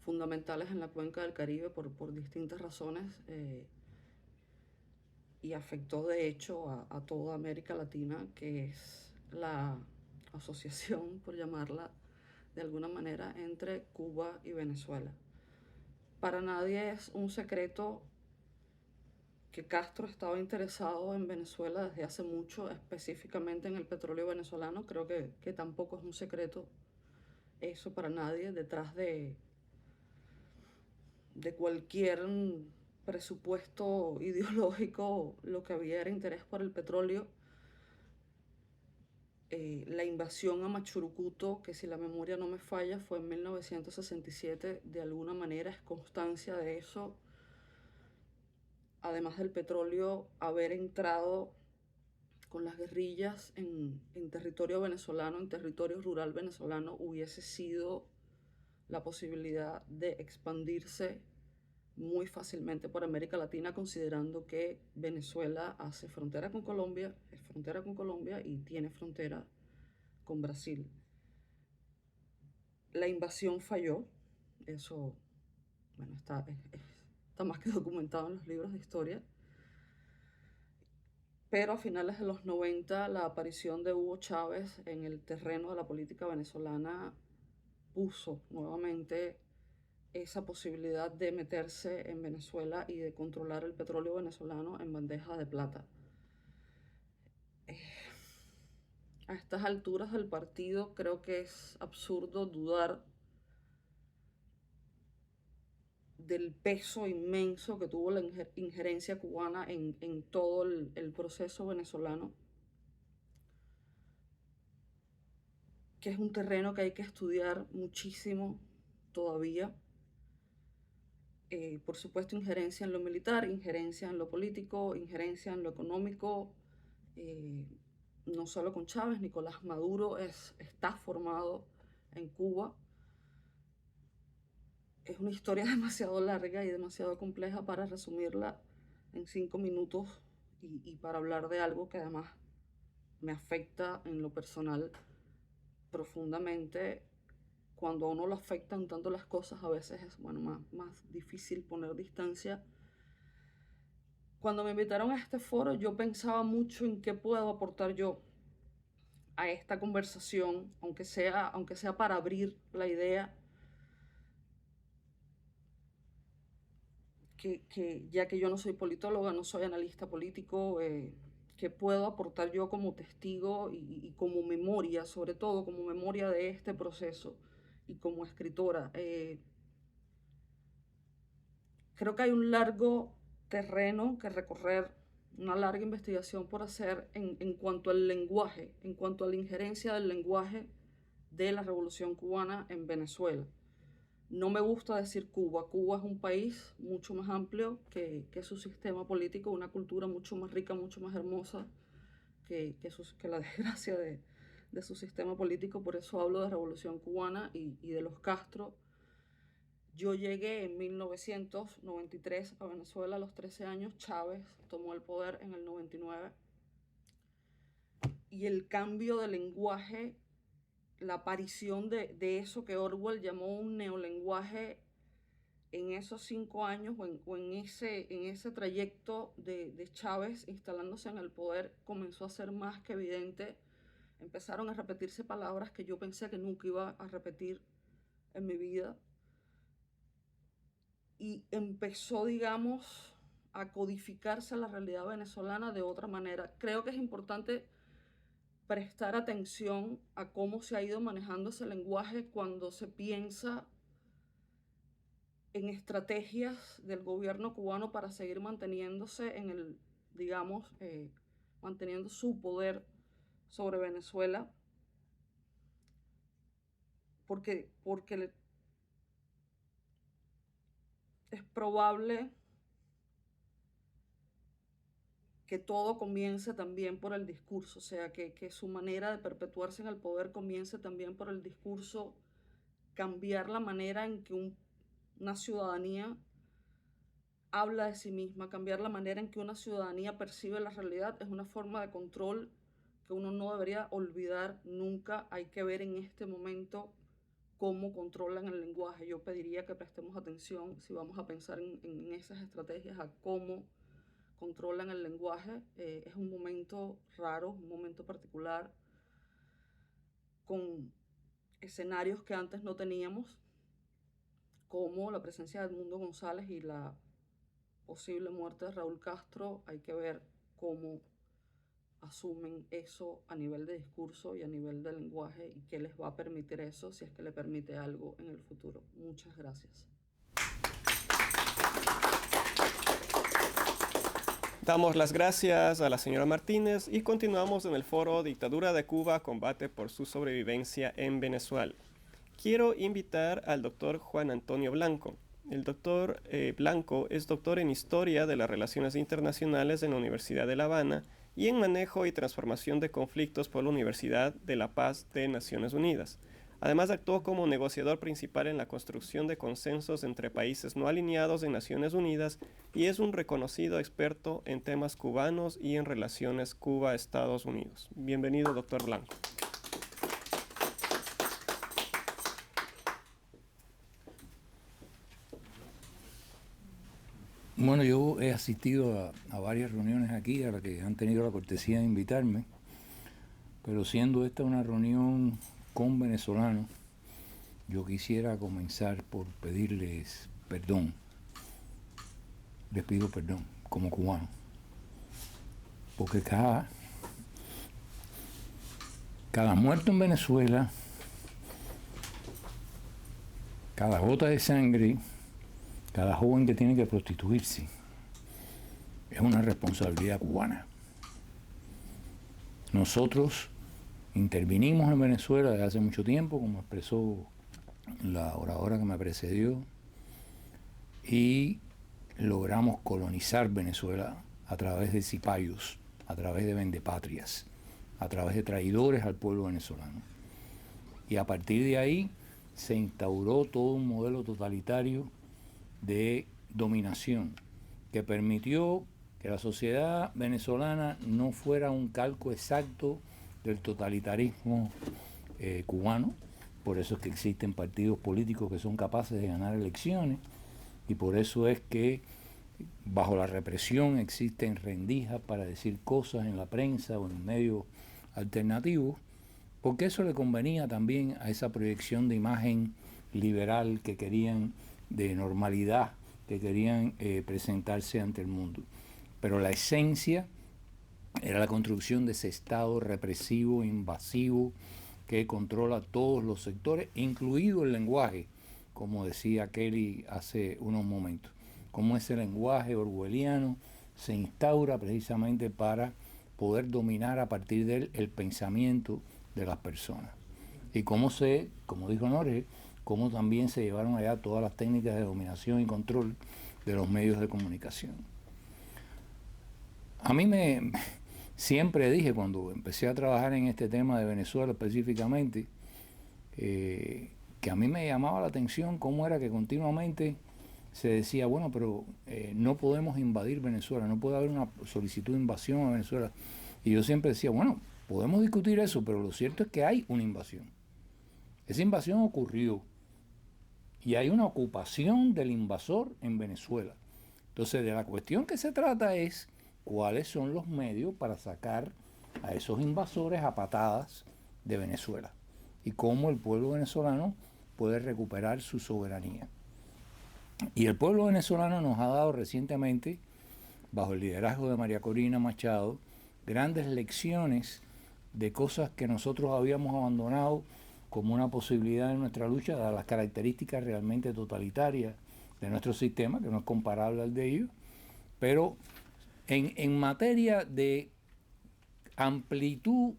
Speaker 9: fundamentales en la cuenca del Caribe por distintas razones. y afectó de hecho a toda América Latina, que es la asociación, por llamarla de alguna manera, entre Cuba y Venezuela. Para nadie es un secreto que Castro estaba interesado en Venezuela desde hace mucho, específicamente en el petróleo venezolano. Creo que tampoco es un secreto eso para nadie. Detrás de cualquier presupuesto ideológico, lo que había era interés por el petróleo. La invasión a Machurucuto, que si la memoria no me falla, fue en 1967, de alguna manera es constancia de eso. Además del petróleo, haber entrado con las guerrillas en territorio venezolano, en territorio rural venezolano, hubiese sido la posibilidad de expandirse muy fácilmente por América Latina, considerando que Venezuela hace frontera con Colombia, es frontera con Colombia y tiene frontera con Brasil. La invasión falló, eso, bueno, está más que documentado en los libros de historia, pero a finales de los 90 la aparición de Hugo Chávez en el terreno de la política venezolana puso nuevamente esa posibilidad de meterse en Venezuela y de controlar el petróleo venezolano en bandeja de plata. A estas alturas del partido creo que es absurdo dudar del peso inmenso que tuvo la injerencia cubana en todo el proceso venezolano, que es un terreno que hay que estudiar muchísimo todavía. Por supuesto, injerencia en lo militar, injerencia en lo político, injerencia en lo económico. No solo con Chávez, Nicolás Maduro está formado en Cuba. Es una historia demasiado larga y demasiado compleja para resumirla en 5 minutos y para hablar de algo que además me afecta en lo personal profundamente. Cuando a uno lo afectan tanto las cosas, a veces es más difícil poner distancia. Cuando me invitaron a este foro, yo pensaba mucho en qué puedo aportar yo a esta conversación, aunque sea para abrir la idea, que ya que yo no soy politóloga, no soy analista político, que puedo aportar yo como testigo y como memoria, sobre todo como memoria de este proceso y como escritora. Creo que hay un largo terreno que recorrer, una larga investigación por hacer en cuanto al lenguaje, en cuanto a la injerencia del lenguaje de la Revolución Cubana en Venezuela. No me gusta decir Cuba. Cuba es un país mucho más amplio que su sistema político, una cultura mucho más rica, mucho más hermosa que la desgracia de su sistema político. Por eso hablo de Revolución Cubana y de los Castro. Yo llegué en 1993 a Venezuela a los 13 años. Chávez tomó el poder en el 99. Y el cambio de lenguaje, la aparición de eso que Orwell llamó un neolenguaje en esos 5 años o en ese trayecto de Chávez instalándose en el poder, comenzó a ser más que evidente. Empezaron a repetirse palabras que yo pensé que nunca iba a repetir en mi vida. Y empezó, digamos, a codificarse la realidad venezolana de otra manera. Creo que es importante prestar atención a cómo se ha ido manejando ese lenguaje cuando se piensa en estrategias del gobierno cubano para seguir manteniéndose en el, digamos, manteniendo su poder sobre Venezuela, porque es probable que todo comience también por el discurso, o sea, que su manera de perpetuarse en el poder comience también por el discurso, cambiar la manera en que una ciudadanía habla de sí misma, cambiar la manera en que una ciudadanía percibe la realidad, es una forma de control que uno no debería olvidar nunca. Hay que ver en este momento cómo controlan el lenguaje. Yo pediría que prestemos atención, si vamos a pensar en esas estrategias, a cómo controlan el lenguaje. Es un momento raro, un momento particular, con escenarios que antes no teníamos, como la presencia de Edmundo González y la posible muerte de Raúl Castro. Hay que ver cómo asumen eso a nivel de discurso y a nivel de lenguaje, y qué les va a permitir eso, si es que le permite algo en el futuro. Muchas gracias.
Speaker 1: Damos las gracias a la señora Martínez y continuamos en el foro Dictadura de Cuba, combate por su sobrevivencia en Venezuela. Quiero invitar al doctor Juan Antonio Blanco. El doctor Blanco es doctor en Historia de las Relaciones Internacionales en la Universidad de La Habana y en Manejo y Transformación de Conflictos por la Universidad de la Paz de Naciones Unidas. Además, actuó como negociador principal en la construcción de consensos entre países no alineados en Naciones Unidas y es un reconocido experto en temas cubanos y en relaciones Cuba-Estados Unidos. Bienvenido, doctor Blanco.
Speaker 10: Bueno, yo he asistido a varias reuniones aquí a las que han tenido la cortesía de invitarme, pero siendo esta una reunión con venezolanos, yo quisiera comenzar por pedirles perdón. Les pido perdón como cubano, porque cada muerto en Venezuela, cada gota de sangre, cada joven que tiene que prostituirse, es una responsabilidad cubana. Nosotros intervinimos en Venezuela desde hace mucho tiempo, como expresó la oradora que me precedió, y logramos colonizar Venezuela a través de cipayos, a través de vendepatrias, a través de traidores al pueblo venezolano. Y a partir de ahí se instauró todo un modelo totalitario de dominación que permitió que la sociedad venezolana no fuera un calco exacto del totalitarismo cubano. Por eso es que existen partidos políticos que son capaces de ganar elecciones, y por eso es que bajo la represión existen rendijas para decir cosas en la prensa o en medios alternativos, porque eso le convenía también a esa proyección de imagen liberal que querían, de normalidad que querían presentarse ante el mundo. Pero la esencia era la construcción de ese Estado represivo, invasivo, que controla todos los sectores, incluido el lenguaje, como decía Kelly hace unos momentos. Cómo ese lenguaje orwelliano se instaura precisamente para poder dominar a partir de él el pensamiento de las personas. Y cómo como dijo Norge, cómo también se llevaron allá todas las técnicas de dominación y control de los medios de comunicación. A mí siempre dije, cuando empecé a trabajar en este tema de Venezuela específicamente, que a mí me llamaba la atención cómo era que continuamente se decía, bueno, pero no podemos invadir Venezuela, no puede haber una solicitud de invasión a Venezuela. Y yo siempre decía, bueno, podemos discutir eso, pero lo cierto es que hay una invasión. Esa invasión ocurrió y hay una ocupación del invasor en Venezuela. Entonces, de la cuestión que se trata es cuáles son los medios para sacar a esos invasores a patadas de Venezuela y cómo el pueblo venezolano puede recuperar su soberanía. Y el pueblo venezolano nos ha dado recientemente, bajo el liderazgo de María Corina Machado, grandes lecciones de cosas que nosotros habíamos abandonado como una posibilidad de nuestra lucha, dadas las características realmente totalitarias de nuestro sistema, que no es comparable al de ellos, pero en materia de amplitud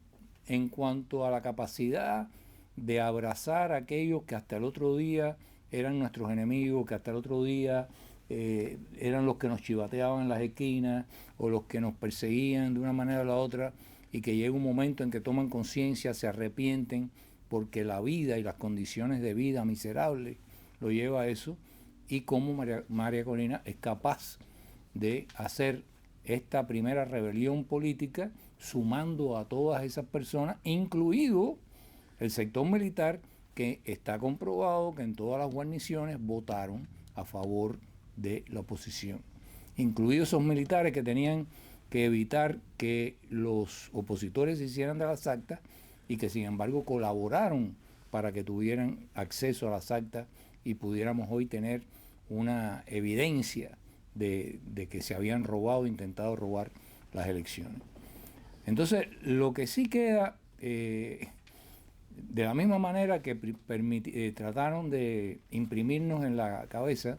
Speaker 10: en cuanto a la capacidad de abrazar a aquellos que hasta el otro día eran nuestros enemigos, que hasta el otro día eran los que nos chivateaban en las esquinas o los que nos perseguían de una manera o la otra, y que llega un momento en que toman conciencia, se arrepienten, porque la vida y las condiciones de vida miserables lo lleva a eso, y cómo María Corina es capaz de hacer esta primera rebelión política sumando a todas esas personas, incluido el sector militar, que está comprobado que en todas las guarniciones votaron a favor de la oposición. incluidos esos militares que tenían que evitar que los opositores se hicieran de las actas y que sin embargo colaboraron para que tuvieran acceso a las actas y pudiéramos hoy tener una evidencia de que se habían robado, intentado robar las elecciones. Entonces, lo que sí queda, de la misma manera que trataron de imprimirnos en la cabeza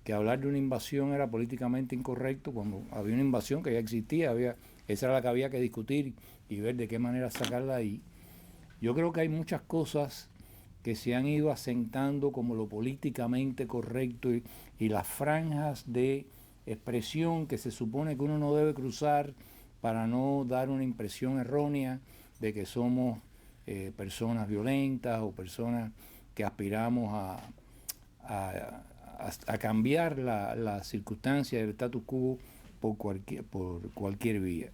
Speaker 10: que hablar de una invasión era políticamente incorrecto, cuando había una invasión que ya existía, esa era la que había que discutir y ver de qué manera sacarla ahí. Yo creo que hay muchas cosas que se han ido asentando como lo políticamente correcto y las franjas de expresión que se supone que uno no debe cruzar para no dar una impresión errónea de que somos personas violentas o personas que aspiramos a cambiar la circunstancia del status quo por cualquier vía.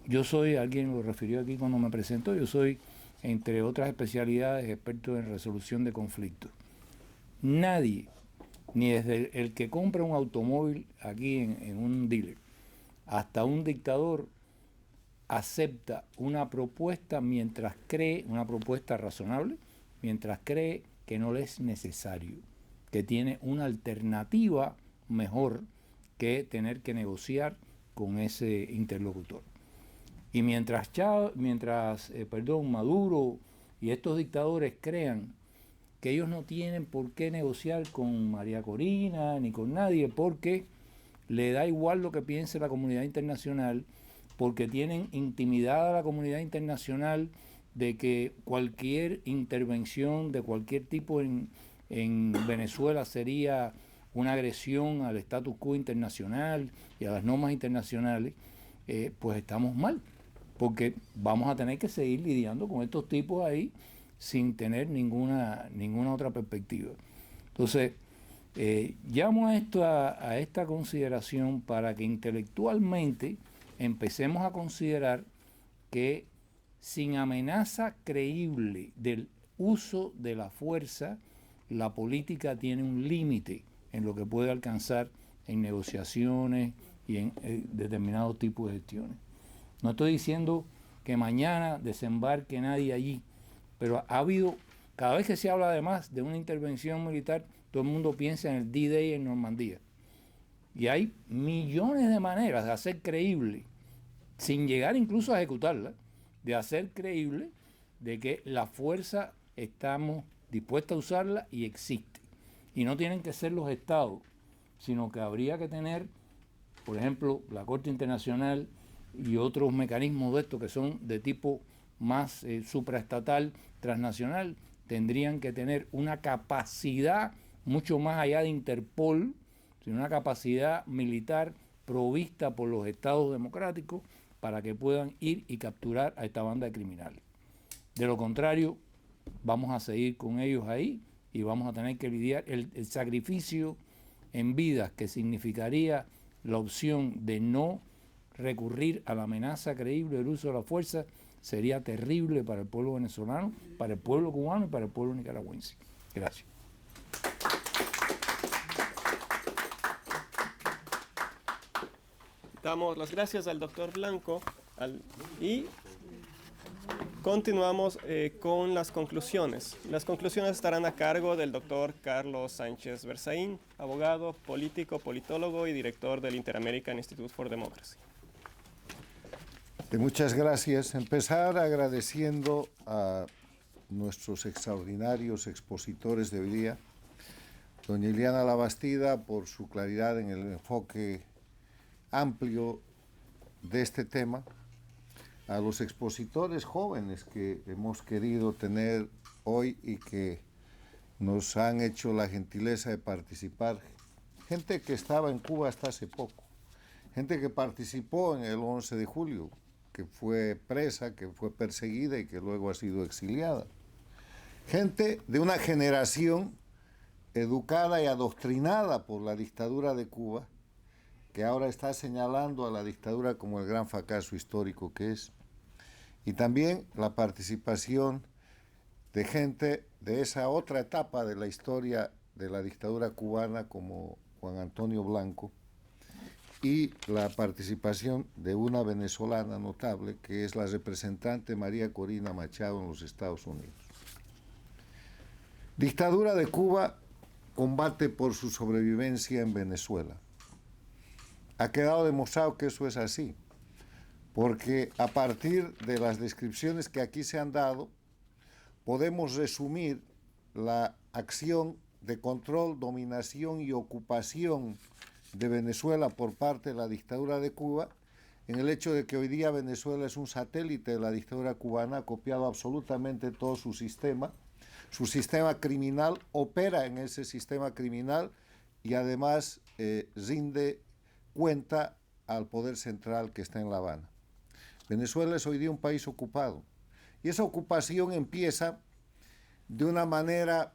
Speaker 10: Yo soy, alguien lo refirió aquí cuando me presentó, yo soy, entre otras especialidades, experto en resolución de conflictos. Nadie, ni desde el que compra un automóvil aquí en un dealer, hasta un dictador, acepta una propuesta mientras cree, una propuesta razonable, mientras cree que no le es necesario, que tiene una alternativa mejor que tener que negociar con ese interlocutor. Y mientras Maduro y estos dictadores crean que ellos no tienen por qué negociar con María Corina ni con nadie, porque le da igual lo que piense la comunidad internacional, porque tienen intimidada a la comunidad internacional de que cualquier intervención de cualquier tipo en Venezuela sería una agresión al status quo internacional y a las normas internacionales, pues estamos mal, porque vamos a tener que seguir lidiando con estos tipos ahí sin tener ninguna otra perspectiva. Entonces, llamo a esta consideración para que intelectualmente empecemos a considerar que sin amenaza creíble del uso de la fuerza, la política tiene un límite en lo que puede alcanzar en negociaciones y en determinados tipos de gestiones. No estoy diciendo que mañana desembarque nadie allí, pero ha habido, cada vez que se habla además de una intervención militar, todo el mundo piensa en el D-Day en Normandía. Y hay millones de maneras de hacer creíble, sin llegar incluso a ejecutarla, de hacer creíble de que la fuerza estamos dispuestos a usarla y existe. Y no tienen que ser los estados, sino que habría que tener, por ejemplo, la Corte Internacional y otros mecanismos de estos que son de tipo más supraestatal, transnacional, tendrían que tener una capacidad mucho más allá de Interpol, sino una capacidad militar provista por los estados democráticos para que puedan ir y capturar a esta banda de criminales. De lo contrario, vamos a seguir con ellos ahí y vamos a tener que lidiar el sacrificio en vidas que significaría la opción de no recurrir a la amenaza creíble del uso de la fuerza sería terrible para el pueblo venezolano, para el pueblo cubano y para el pueblo nicaragüense. Gracias.
Speaker 1: Damos las gracias al doctor Blanco y continuamos con las conclusiones. Las conclusiones estarán a cargo del doctor Carlos Sánchez Berzaín, abogado, político, politólogo y director del Inter-American Institute for Democracy.
Speaker 11: Muchas gracias. Empezar agradeciendo a nuestros extraordinarios expositores de hoy día, doña Ileana Labastida, por su claridad en el enfoque amplio de este tema, a los expositores jóvenes que hemos querido tener hoy y que nos han hecho la gentileza de participar, gente que estaba en Cuba hasta hace poco, gente que participó en el 11 de julio, que fue presa, que fue perseguida y que luego ha sido exiliada, gente de una generación educada y adoctrinada por la dictadura de Cuba, que ahora está señalando a la dictadura como el gran fracaso histórico que es, y también la participación de gente de esa otra etapa de la historia de la dictadura cubana, como Juan Antonio Blanco, y la participación de una venezolana notable, que es la representante María Corina Machado en los Estados Unidos. Dictadura de Cuba, combate por su sobrevivencia en Venezuela. Ha quedado demostrado que eso es así, porque a partir de las descripciones que aquí se han dado, podemos resumir la acción de control, dominación y ocupación de Venezuela por parte de la dictadura de Cuba en el hecho de que hoy día Venezuela es un satélite de la dictadura cubana, ha copiado absolutamente todo su sistema criminal, opera en ese sistema criminal y además rinde cuenta al poder central que está en La Habana. Venezuela es hoy día un país ocupado y esa ocupación empieza de una manera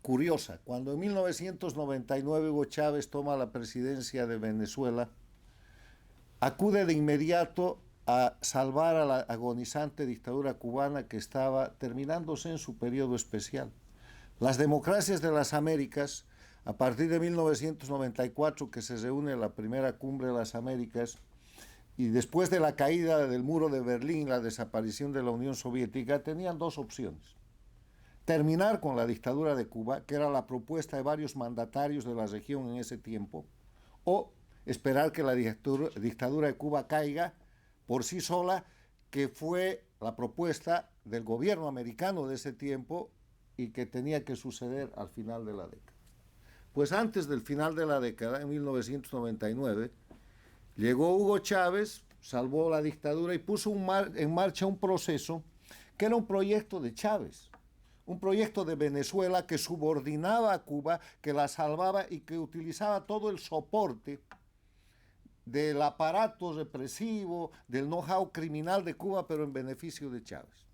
Speaker 11: curiosa. Cuando en 1999 Hugo Chávez toma la presidencia de Venezuela, acude de inmediato a salvar a la agonizante dictadura cubana que estaba terminándose en su periodo especial. Las democracias de las Américas, a partir de 1994, que se reúne la primera cumbre de las Américas, y después de la caída del muro de Berlín, la desaparición de la Unión Soviética, tenían dos opciones. Terminar con la dictadura de Cuba, que era la propuesta de varios mandatarios de la región en ese tiempo, o esperar que la dictadura de Cuba caiga por sí sola, que fue la propuesta del gobierno americano de ese tiempo y que tenía que suceder al final de la década. Pues antes del final de la década, en 1999, llegó Hugo Chávez, salvó la dictadura y puso en marcha un proceso que era un proyecto de Chávez, un proyecto de Venezuela que subordinaba a Cuba, que la salvaba y que utilizaba todo el soporte del aparato represivo, del know-how criminal de Cuba, pero en beneficio de Chávez.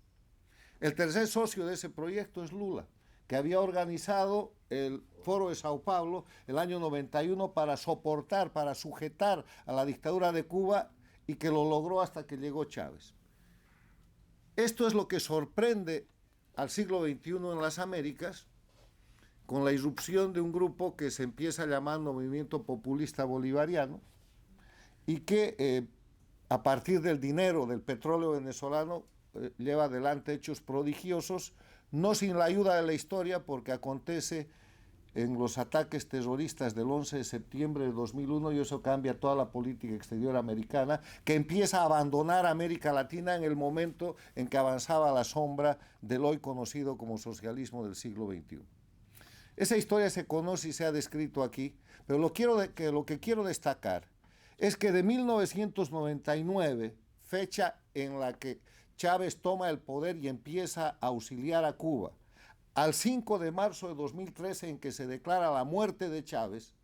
Speaker 11: El tercer socio de ese proyecto es Lula, que había organizado el Foro de Sao Paulo el año 91 para soportar, para sujetar a la dictadura de Cuba y que lo logró hasta que llegó Chávez. Esto es lo que sorprende al siglo XXI en las Américas, con la irrupción de un grupo que se empieza llamando Movimiento Populista Bolivariano y que a partir del dinero del petróleo venezolano lleva adelante hechos prodigiosos, no sin la ayuda de la historia, porque acontece en los ataques terroristas del 11 de septiembre de 2001 y eso cambia toda la política exterior americana, que empieza a abandonar América Latina en el momento en que avanzaba la sombra del hoy conocido como socialismo del siglo XXI. Esa historia se conoce y se ha descrito aquí, pero lo que quiero destacar es que de 1999, fecha en la que Chávez toma el poder y empieza a auxiliar a Cuba, al 5 de marzo de 2013 en que se declara la muerte de Chávez,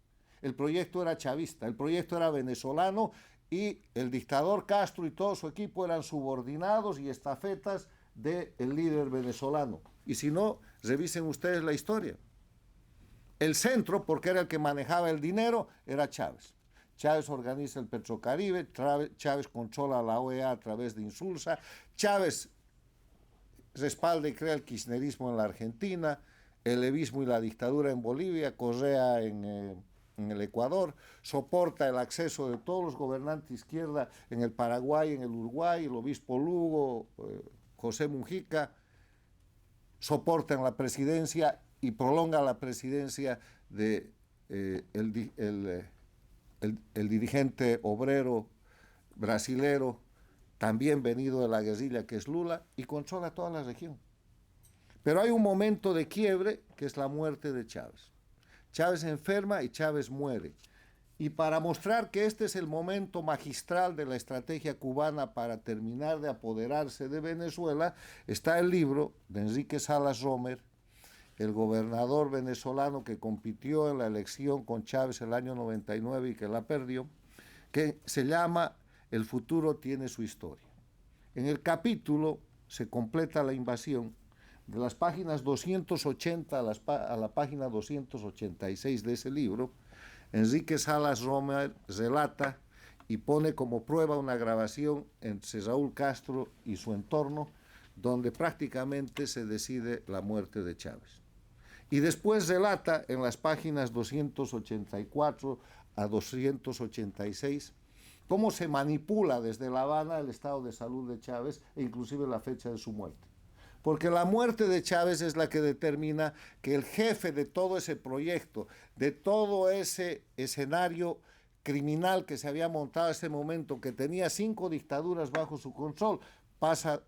Speaker 11: el proyecto era chavista, el proyecto era venezolano y el dictador Castro y todo su equipo eran subordinados y estafetas del líder venezolano. Y si no, revisen ustedes la historia. El centro, porque era el que manejaba el dinero, era Chávez. Chávez organiza el Petrocaribe, Chávez controla la OEA a través de Insulsa, Chávez respalda y crea el kirchnerismo en la Argentina, el levismo y la dictadura en Bolivia, Correa en el Ecuador, soporta el acceso de todos los gobernantes de izquierda en el Paraguay, en el Uruguay, el obispo Lugo, José Mujica, soporta en la presidencia y prolonga la presidencia de el dirigente obrero brasilero, también venido de la guerrilla, que es Lula, y controla toda la región. Pero hay un momento de quiebre, que es la muerte de Chávez. Chávez enferma y Chávez muere. Y para mostrar que este es el momento magistral de la estrategia cubana para terminar de apoderarse de Venezuela, está el libro de Enrique Salas Romer, el gobernador venezolano que compitió en la elección con Chávez el año 99 y que la perdió, que se llama El futuro tiene su historia. En el capítulo se completa la invasión de las páginas 280 a la página 286 de ese libro. Enrique Salas Romer relata y pone como prueba una grabación entre Raúl Castro y su entorno, donde prácticamente se decide la muerte de Chávez. Y después relata en las páginas 284 a 286 cómo se manipula desde La Habana el estado de salud de Chávez e inclusive la fecha de su muerte. Porque la muerte de Chávez es la que determina que el jefe de todo ese proyecto, de todo ese escenario criminal que se había montado en ese momento, que tenía 5 dictaduras bajo su control, pasa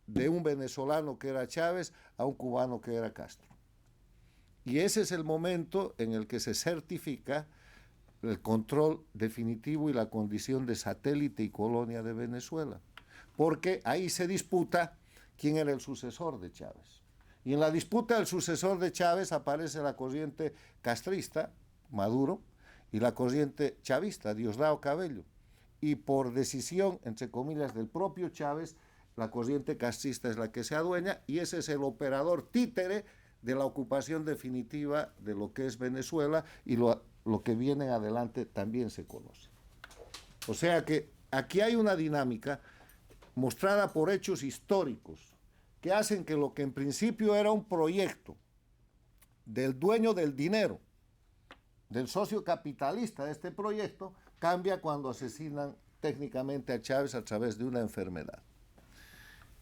Speaker 11: de un venezolano que era Chávez a un cubano que era Castro. Y ese es el momento en el que se certifica el control definitivo y la condición de satélite y colonia de Venezuela. Porque ahí se disputa quién era el sucesor de Chávez. Y en la disputa del sucesor de Chávez aparece la corriente castrista, Maduro, y la corriente chavista, Diosdado Cabello. Y por decisión, entre comillas, del propio Chávez, la corriente castrista es la que se adueña y ese es el operador títere de la ocupación definitiva de lo que es Venezuela y lo que viene adelante también se conoce. O sea que aquí hay una dinámica mostrada por hechos históricos que hacen que lo que en principio era un proyecto del dueño del dinero, del socio capitalista de este proyecto, cambia cuando asesinan técnicamente a Chávez a través de una enfermedad.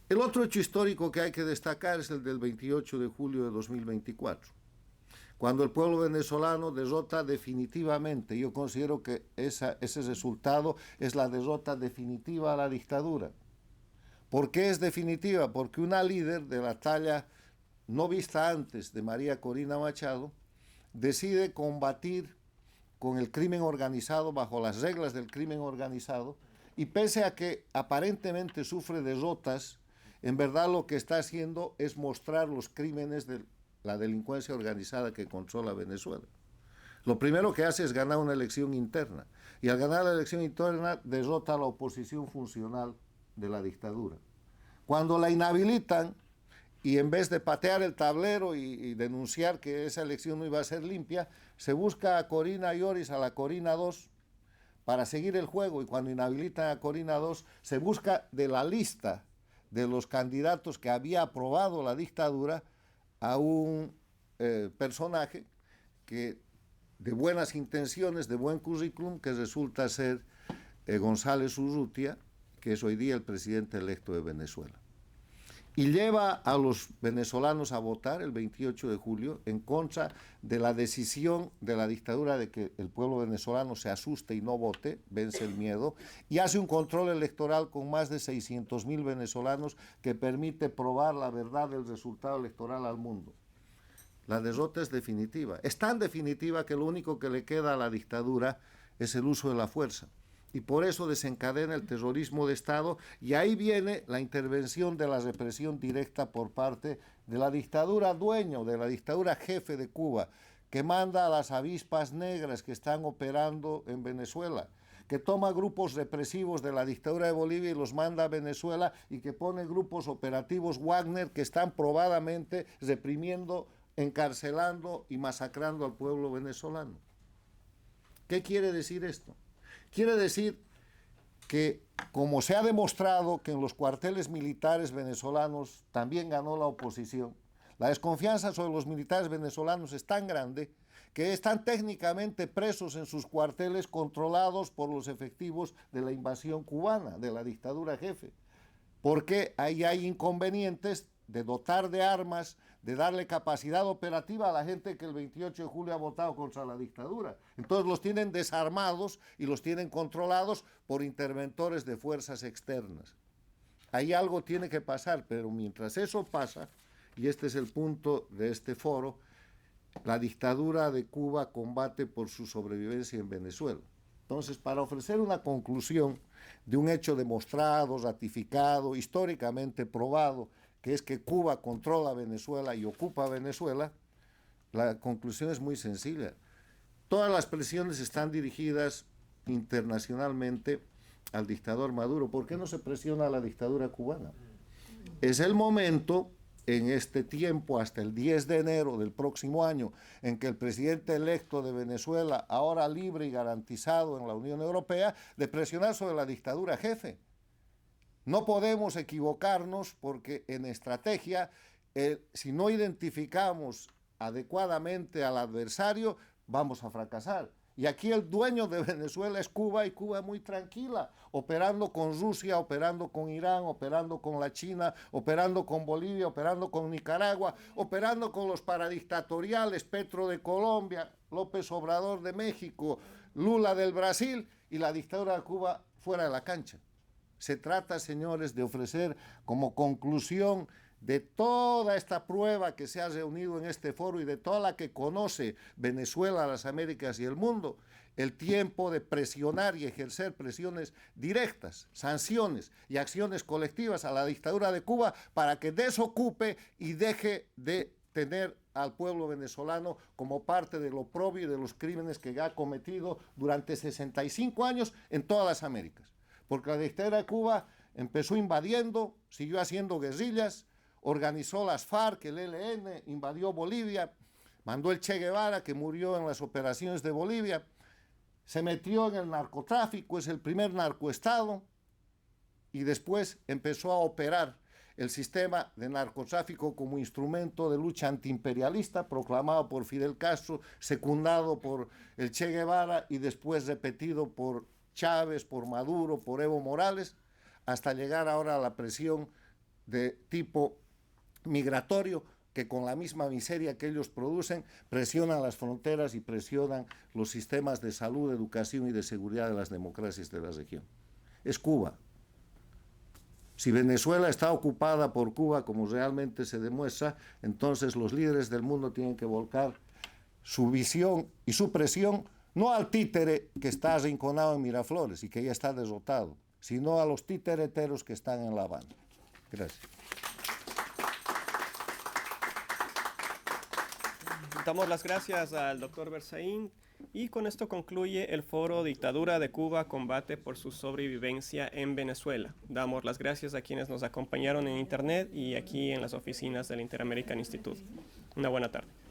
Speaker 11: El otro hecho histórico que hay que destacar es el del 28 de julio de 2024, cuando el pueblo venezolano derrota definitivamente. Yo considero que ese resultado es la derrota definitiva a la dictadura. ¿Por qué es definitiva? Porque una líder de la talla no vista antes de María Corina Machado decide combatir con el crimen organizado bajo las reglas del crimen organizado y pese a que aparentemente sufre derrotas, en verdad lo que está haciendo es mostrar los crímenes de la delincuencia organizada que controla Venezuela. Lo primero que hace es ganar una elección interna y al ganar la elección interna derrota a la oposición funcional de la dictadura. Cuando la inhabilitan y en vez de patear el tablero y denunciar que esa elección no iba a ser limpia, se busca a Corina Lloris, a la Corina 2, para seguir el juego y cuando inhabilitan a Corina 2 se busca de la lista de los candidatos que había aprobado la dictadura a un personaje que de buenas intenciones, de buen currículum, que resulta ser González Urrutia, que es hoy día el presidente electo de Venezuela. Y lleva a los venezolanos a votar el 28 de julio en contra de la decisión de la dictadura de que el pueblo venezolano se asuste y no vote, vence el miedo, y hace un control electoral con más de 600.000 venezolanos que permite probar la verdad del resultado electoral al mundo. La derrota es definitiva. Es tan definitiva que lo único que le queda a la dictadura es el uso de la fuerza. Y por eso desencadena el terrorismo de Estado y ahí viene la intervención de la represión directa por parte de la dictadura dueño, de la dictadura jefe de Cuba, que manda a las avispas negras que están operando en Venezuela, que toma grupos represivos de la dictadura de Bolivia y los manda a Venezuela y que pone grupos operativos Wagner que están probadamente reprimiendo, encarcelando y masacrando al pueblo venezolano. ¿Qué quiere decir esto? Quiere decir que, como se ha demostrado que en los cuarteles militares venezolanos también ganó la oposición, la desconfianza sobre los militares venezolanos es tan grande que están técnicamente presos en sus cuarteles controlados por los efectivos de la invasión cubana, de la dictadura jefe. Porque ahí hay inconvenientes de dotar de armas, de darle capacidad operativa a la gente que el 28 de julio ha votado contra la dictadura. Entonces los tienen desarmados y los tienen controlados por interventores de fuerzas externas. Ahí algo tiene que pasar, pero mientras eso pasa, y este es el punto de este foro, la dictadura de Cuba combate por su sobrevivencia en Venezuela. Entonces, para ofrecer una conclusión de un hecho demostrado, ratificado, históricamente probado, que es que Cuba controla Venezuela y ocupa Venezuela, la conclusión es muy sencilla. Todas las presiones están dirigidas internacionalmente al dictador Maduro. ¿Por qué no se presiona a la dictadura cubana? Es el momento, en este tiempo, hasta el 10 de enero del próximo año, en que el presidente electo de Venezuela, ahora libre y garantizado en la Unión Europea, de presionar sobre la dictadura jefe. No podemos equivocarnos porque en estrategia, si no identificamos adecuadamente al adversario, vamos a fracasar. Y aquí el dueño de Venezuela es Cuba, y Cuba muy tranquila, operando con Rusia, operando con Irán, operando con la China, operando con Bolivia, operando con Nicaragua, operando con los paradictatoriales, Petro de Colombia, López Obrador de México, Lula del Brasil, y la dictadura de Cuba fuera de la cancha. Se trata, señores, de ofrecer como conclusión de toda esta prueba que se ha reunido en este foro y de toda la que conoce Venezuela, las Américas y el mundo, el tiempo de presionar y ejercer presiones directas, sanciones y acciones colectivas a la dictadura de Cuba para que desocupe y deje de tener al pueblo venezolano como parte del oprobio y de los crímenes que ha cometido durante 65 años en todas las Américas. Porque la dictadura de Cuba empezó invadiendo, siguió haciendo guerrillas, organizó las FARC, el ELN, invadió Bolivia, mandó el Che Guevara, que murió en las operaciones de Bolivia, se metió en el narcotráfico, es el primer narcoestado, y después empezó a operar el sistema de narcotráfico como instrumento de lucha antiimperialista, proclamado por Fidel Castro, secundado por el Che Guevara y después repetido por Chávez, por Maduro, por Evo Morales, hasta llegar ahora a la presión de tipo migratorio, que con la misma miseria que ellos producen, presionan las fronteras y presionan los sistemas de salud, de educación y de seguridad de las democracias de la región. Es Cuba. Si Venezuela está ocupada por Cuba, como realmente se demuestra, entonces los líderes del mundo tienen que volcar su visión y su presión no al títere que está arrinconado en Miraflores y que ya está derrotado, sino a los titereteros que están en La Habana. Gracias.
Speaker 1: Damos las gracias al doctor Berzaín y con esto concluye el foro Dictadura de Cuba, combate por su sobrevivencia en Venezuela. Damos las gracias a quienes nos acompañaron en internet y aquí en las oficinas del Inter-American Institute. Una buena tarde.